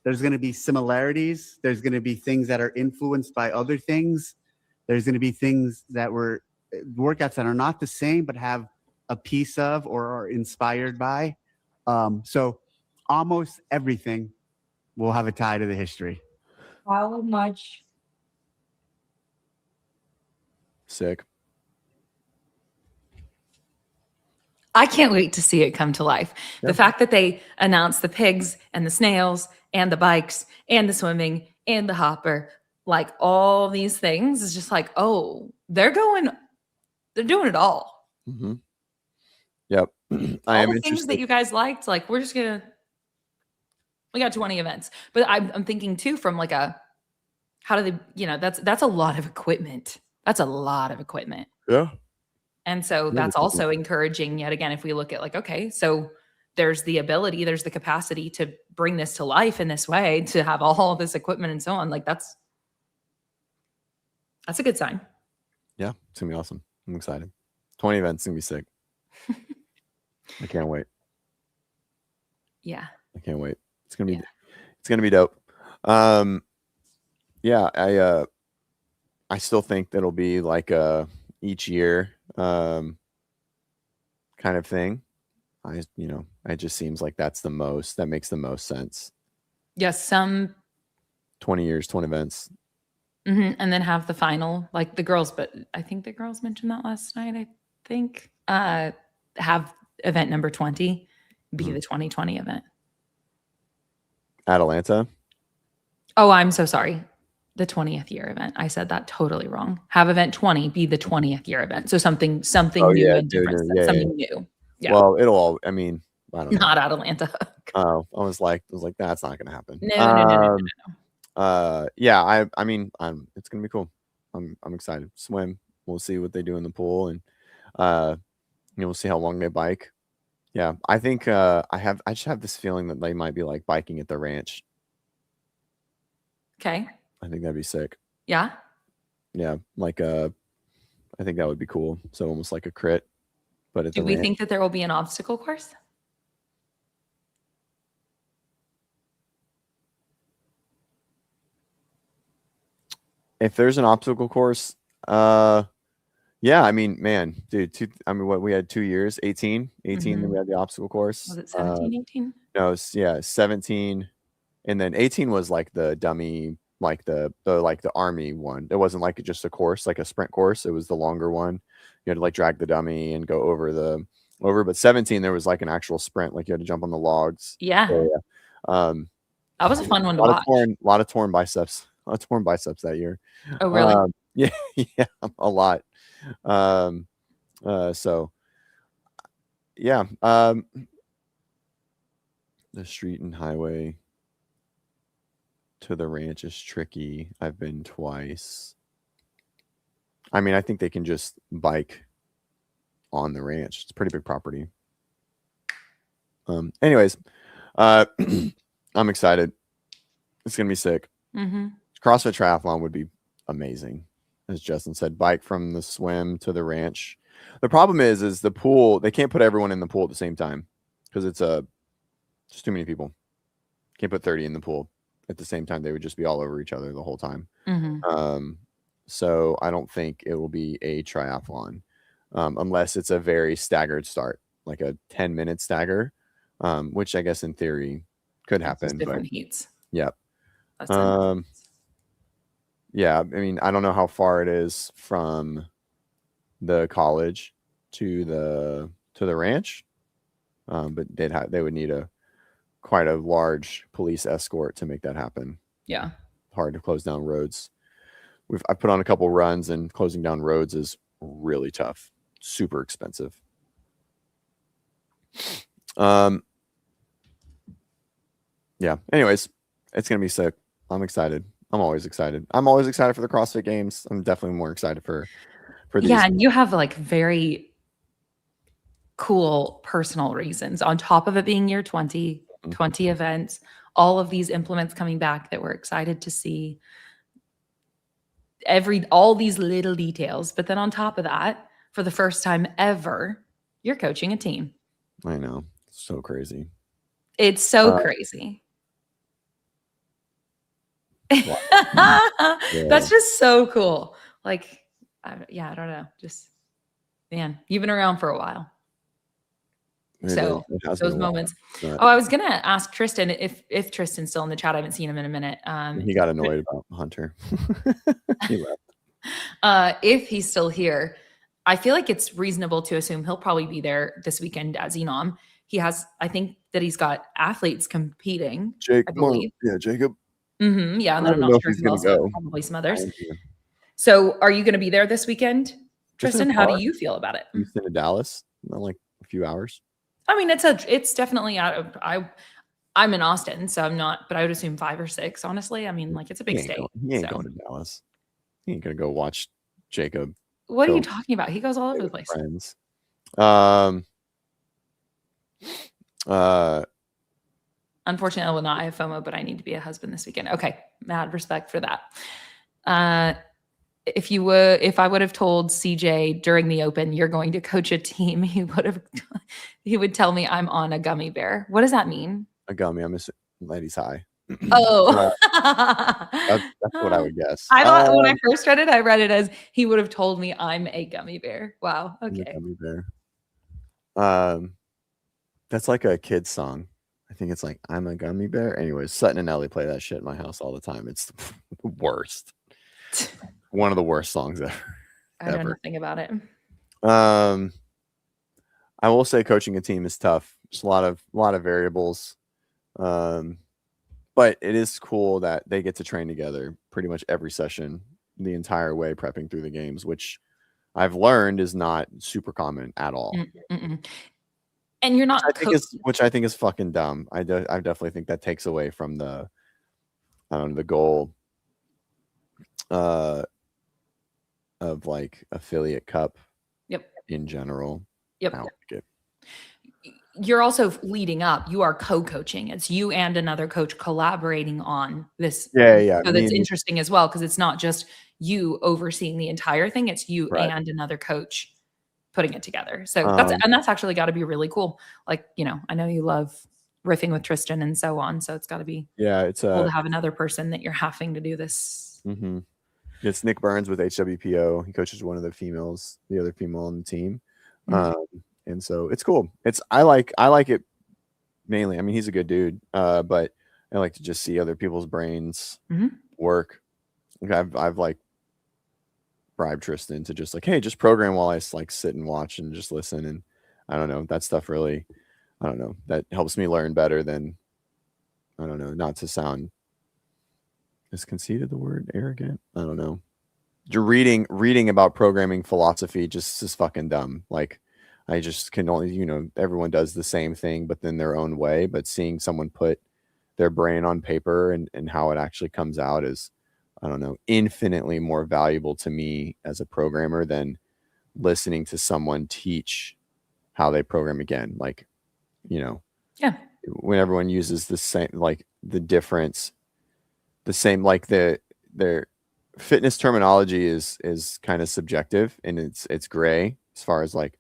There's going to be similarities. There's going to be things that are influenced by other things. There's going to be things that were workouts that are not the same, but have a piece of or are inspired by. So almost everything will have a tie to the history. How much? Sick. I can't wait to see it come to life. Yeah. The fact that they announced the pigs and the snails and the bikes and the swimming and the hopper, like all these things is just like, oh, they're doing it all. Mm-hmm. Yep. All the things that you guys liked, like we got 20 events, but I'm thinking too from like how do they, that's a lot of equipment. That's a lot of equipment. Yeah. And so that's also encouraging yet again, if we look at like, okay, so there's the ability, there's the capacity to bring this to life in this way, to have all this equipment and so on. Like that's a good sign. Yeah. It's going to be awesome. I'm excited. 20 events. It's going to be sick. I can't wait. Yeah. I can't wait. It's going to be dope. Yeah. I still think that'll be like each year kind of thing. It just seems like that makes the most sense. Yes. Some 20 years, 20 events. Mm-hmm. And then have the final, like the girls, but I think the girls mentioned that last night. I think have event number 20 be the 2020 event. Atlanta. Oh, I'm so sorry. The 20th year event. I said that totally wrong. Have event 20 be the 20th year event. So something new and different. Something new. Yeah. Well, I don't know. Not Atlanta. Oh, I was like, that's not going to happen. No. Yeah. It's going to be cool. I'm excited. Swim. We'll see what they do in the pool, and we'll see how long they bike. Yeah. I think I just have this feeling that they might be like biking at the ranch. Okay. I think that'd be sick. Yeah. Yeah. Like I think that would be cool. So almost like a crit, but do we think that there will be an obstacle course? If there's an obstacle course, yeah, I mean, man, dude, what we had 2 years, 18, then we had the obstacle course. Was it 17, 18? No, 17. And then 18 was like the dummy, like the army one. It wasn't like just a course, like a sprint course. It was the longer one. You had to like drag the dummy and go over, but 17, there was like an actual sprint. Like you had to jump on the logs. Yeah. So, that was a fun one to watch. A lot of torn biceps that year. Oh, really? Yeah, a lot. So yeah, the street and highway to the ranch is tricky. I've been twice. I mean, I think they can just bike on the ranch. It's a pretty big property. Anyways, I'm excited. It's gonna be sick. Mm-hmm. CrossFit triathlon would be amazing. As Justin said, bike from the swim to the ranch. The problem is the pool, they can't put everyone in the pool at the same time because it's just too many people. Can't put 30 in the pool at the same time. They would just be all over each other the whole time. Mm-hmm. So I don't think it will be a triathlon unless it's a very staggered start, like a 10-minute stagger, which I guess in theory could happen. Different heats. Yep. Yeah, I mean, I don't know how far it is from the college to the ranch, but they would need quite a large police escort to make that happen. Yeah, hard to close down roads. I put on a couple runs, and closing down roads is really tough, super expensive. Yeah. Anyways, it's gonna be sick. I'm excited. I'm always excited. I'm always excited for the CrossFit Games. I'm definitely more excited for these. Yeah, and you have like very cool personal reasons on top of it being year 20, 20 events, all of these implements coming back that we're excited to see. All these little details, but then on top of that, for the first time ever, you're coaching a team. I know. So crazy. It's so crazy. That's just so cool. Like, I don't know. Just, man, you've been around for a while. So those moments. Oh, I was going to ask Tristan if Tristan's still in the chat. I haven't seen him in a minute. He got annoyed about Hunter. He left. If he's still here, I feel like it's reasonable to assume he'll probably be there this weekend at Xenom. I think that he's got athletes competing. Jacob. Mm-hmm, yeah, and then I'm not sure who else, probably some others. So are you going to be there this weekend, Tristan? How do you feel about it? Houston to Dallas in like a few hours. I mean, it's definitely out of, I'm in Austin, so I'm not, but I would assume 5 or 6, honestly. I mean, like, it's a big state. He ain't going to Dallas. He ain't going to go watch Jacob. What are you talking about? He goes all over the place. Friends. Unfortunately, I will not. I have FOMO, but I need to be a husband this weekend. Okay. Mad respect for that. If I would have told CJ during the Open, you're going to coach a team, he would tell me I'm on a gummy bear. What does that mean? A gummy. I'm a ladies high. Oh, that's what I would guess. I thought when I first read it, I read it as he would have told me I'm a gummy bear. Wow. Okay. Gummy bear. That's like a kid's song. I think it's like I'm a gummy bear. Anyways, Sutton and Ellie play that shit in my house all the time. It's the worst. One of the worst songs ever. I know nothing about it. I will say coaching a team is tough. Just a lot of variables. But it is cool that they get to train together pretty much every session the entire way, prepping through the games, which I've learned is not super common at all. And you're not, which I think is fucking dumb. I definitely think that takes away from the goal of like affiliate cup. Yep. In general. Yep. I don't like it. You're also leading up. You are co-coaching. It's you and another coach collaborating on this. Yeah. So that's interesting as well, because it's not just you overseeing the entire thing. It's you and another coach putting it together. So that's actually got to be really cool. Like, I know you love riffing with Tristan and so on. So it's got to be it's cool to have another person that you're having to do this. Mm-hmm. It's Nick Burns with HWPO. He coaches one of the other female on the team. And so it's cool. I like it mainly. I mean, he's a good dude, but I like to just see other people's brains work. I've like bribed Tristan to just like, hey, just program while I like sit and watch and just listen. And I don't know, that stuff really, I don't know, that helps me learn better than, I don't know, not to sound, is conceited the word arrogant? I don't know. Reading about programming philosophy just is fucking dumb. Like, I just can only, everyone does the same thing, but in their own way. But seeing someone put their brain on paper and how it actually comes out is, I don't know, infinitely more valuable to me as a programmer than listening to someone teach how they program again. Like, when everyone uses the same, like the difference, the same, like their fitness terminology is kind of subjective and it's gray as far as like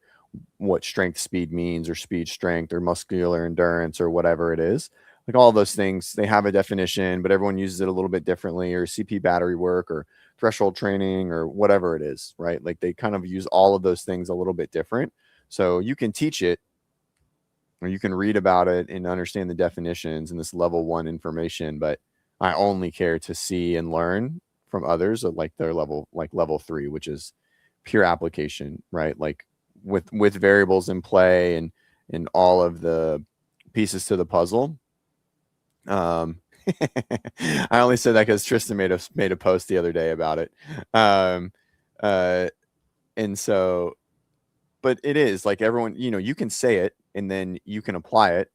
what strength speed means or speed strength or muscular endurance or whatever it is. Like all those things, they have a definition, but everyone uses it a little bit differently, or CP battery work or threshold training or whatever it is, right? Like they kind of use all of those things a little bit different. So you can teach it or you can read about it and understand the definitions and this level 1 information, but I only care to see and learn from others at like their level, like level 3, which is pure application, right? Like with variables in play and all of the pieces to the puzzle. I only said that because Tristan made a post the other day about it. And so, but it is like everyone, you can say it and then you can apply it.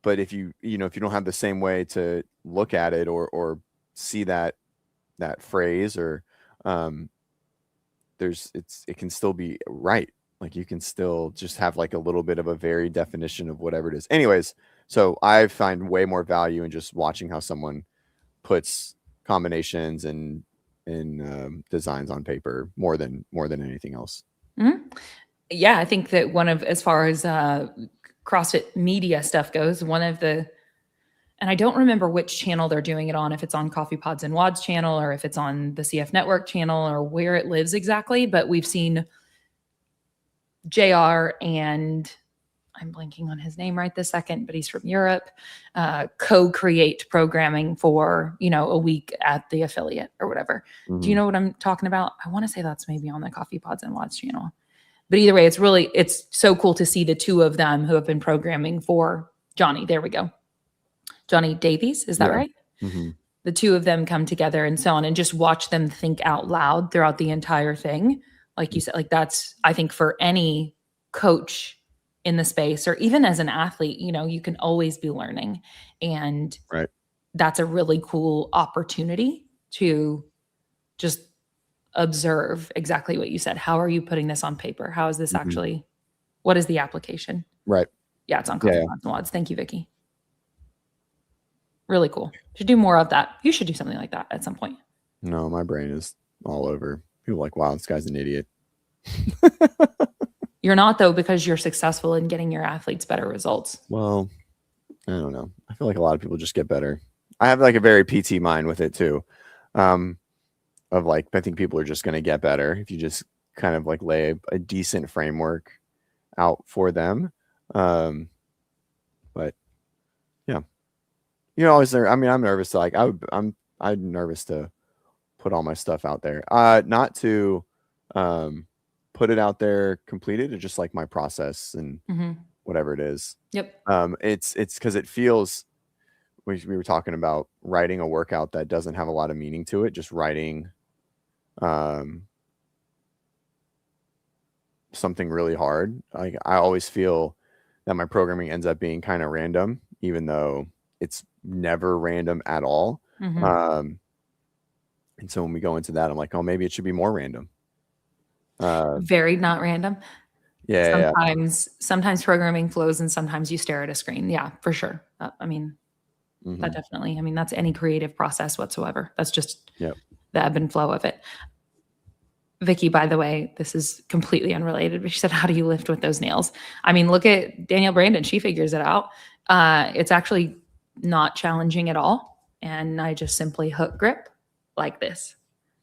But if you don't have the same way to look at it or see that phrase, or it can still be right. Like you can still just have like a little bit of a varied definition of whatever it is. Anyways, so I find way more value in just watching how someone puts combinations and designs on paper more than anything else. Mm-hmm. Yeah, I think that as far as CrossFit media stuff goes, and I don't remember which channel they're doing it on, if it's on Coffee Pods and WOD's channel or if it's on the CF Network channel or where it lives exactly. But we've seen JR, and I'm blanking on his name right this second, but he's from Europe, co-create programming for, a week at the affiliate or whatever. Mm-hmm. Do you know what I'm talking about? I want to say that's maybe on the Coffee Pods and WOD's channel. But either way, it's so cool to see the two of them who have been programming for Johnny. There we go. Johnny Davies, is that right? Mm-hmm. The two of them come together and so on, and just watch them think out loud throughout the entire thing. Like you said, like that's, I think for any coach in the space, or even as an athlete, you can always be learning. And that's a really cool opportunity to just observe exactly what you said. How are you putting this on paper? How is this actually, what is the application? Right. Yeah, it's on Coffee Pods and WODs. Thank you, Vicky. Really cool. Should do more of that. You should do something like that at some point. No, my brain is all over. People are like, wow, this guy's an idiot. You're not, though, because you're successful in getting your athletes better results. Well, I don't know. I feel like a lot of people just get better. I have like a very PT mind with it too. Of like, I think people are just going to get better if you just kind of like lay a decent framework out for them. But yeah, always there. I mean, I'm nervous to like, I'm nervous to put all my stuff out there. Not to put it out there completed, or just like my process and whatever it is. Yep. It's because it feels, we were talking about writing a workout that doesn't have a lot of meaning to it, just writing something really hard. Like I always feel that my programming ends up being kind of random, even though it's never random at all. And so when we go into that, I'm like, oh, maybe it should be more random. Very not random. Yeah. Sometimes programming flows and sometimes you stare at a screen. Yeah, for sure. I mean, that definitely, that's any creative process whatsoever. That's just the ebb and flow of it. Vicky, by the way, this is completely unrelated, but she said, how do you lift with those nails? I mean, look at Danielle Brandon. She figures it out. It's actually not challenging at all. And I just simply hook grip like this.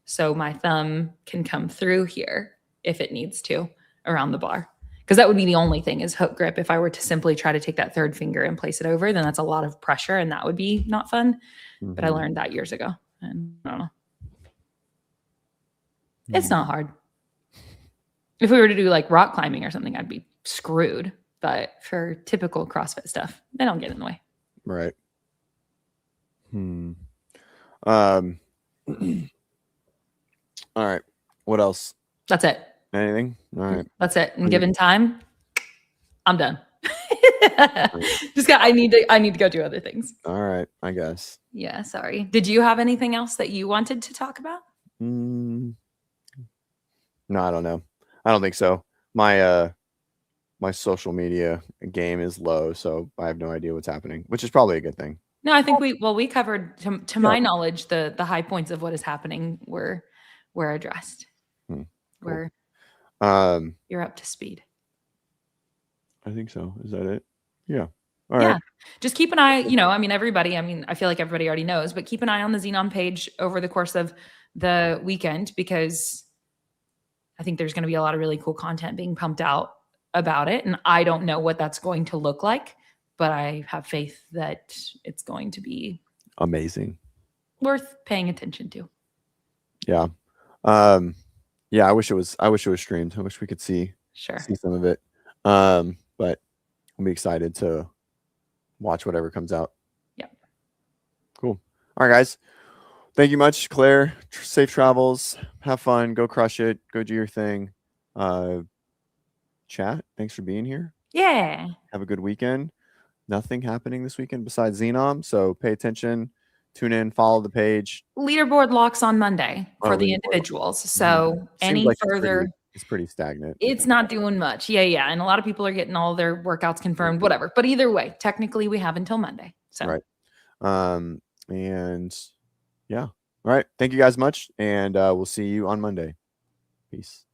So my thumb can come through here if it needs to around the bar. Because that would be the only thing is hook grip. If I were to simply try to take that third finger and place it over, then that's a lot of pressure and that would be not fun. But I learned that years ago. And I don't know. It's not hard. If we were to do like rock climbing or something, I'd be screwed. But for typical CrossFit stuff, they don't get in the way. Right. All right. What else? That's it. Anything? All right. That's it. And given time, I'm done. I need to go do other things. All right, I guess. Yeah, sorry. Did you have anything else that you wanted to talk about? No, I don't know. I don't think so. My my social media game is low, so I have no idea what's happening, which is probably a good thing. No, I think we covered, to my knowledge, the high points of what is happening were addressed. Cool. You're up to speed. I think so. Is that it? Yeah. All right. Just keep an eye, everybody, I feel like everybody already knows, but keep an eye on the Xenom page over the course of the weekend, because I think there's going to be a lot of really cool content being pumped out about it. And I don't know what that's going to look like, but I have faith that it's going to be amazing, worth paying attention to. Yeah. Yeah. I wish it was streamed. I wish we could see some of it. But I'll be excited to watch whatever comes out. Yeah. Cool. All right, guys. Thank you much, Claire. Safe travels. Have fun. Go crush it. Go do your thing. Chat, thanks for being here. Yeah. Have a good weekend. Nothing happening this weekend besides Xenom, so pay attention tune in, follow the page. Leaderboard locks on Monday for the leaderboard. individuals. So any like further, it's pretty stagnant. It's not doing much. Yeah. And a lot of people are getting all their workouts confirmed, whatever. But either way, technically we have until Monday. So right. And yeah. All right. Thank you guys much. And we'll see you on Monday. Peace.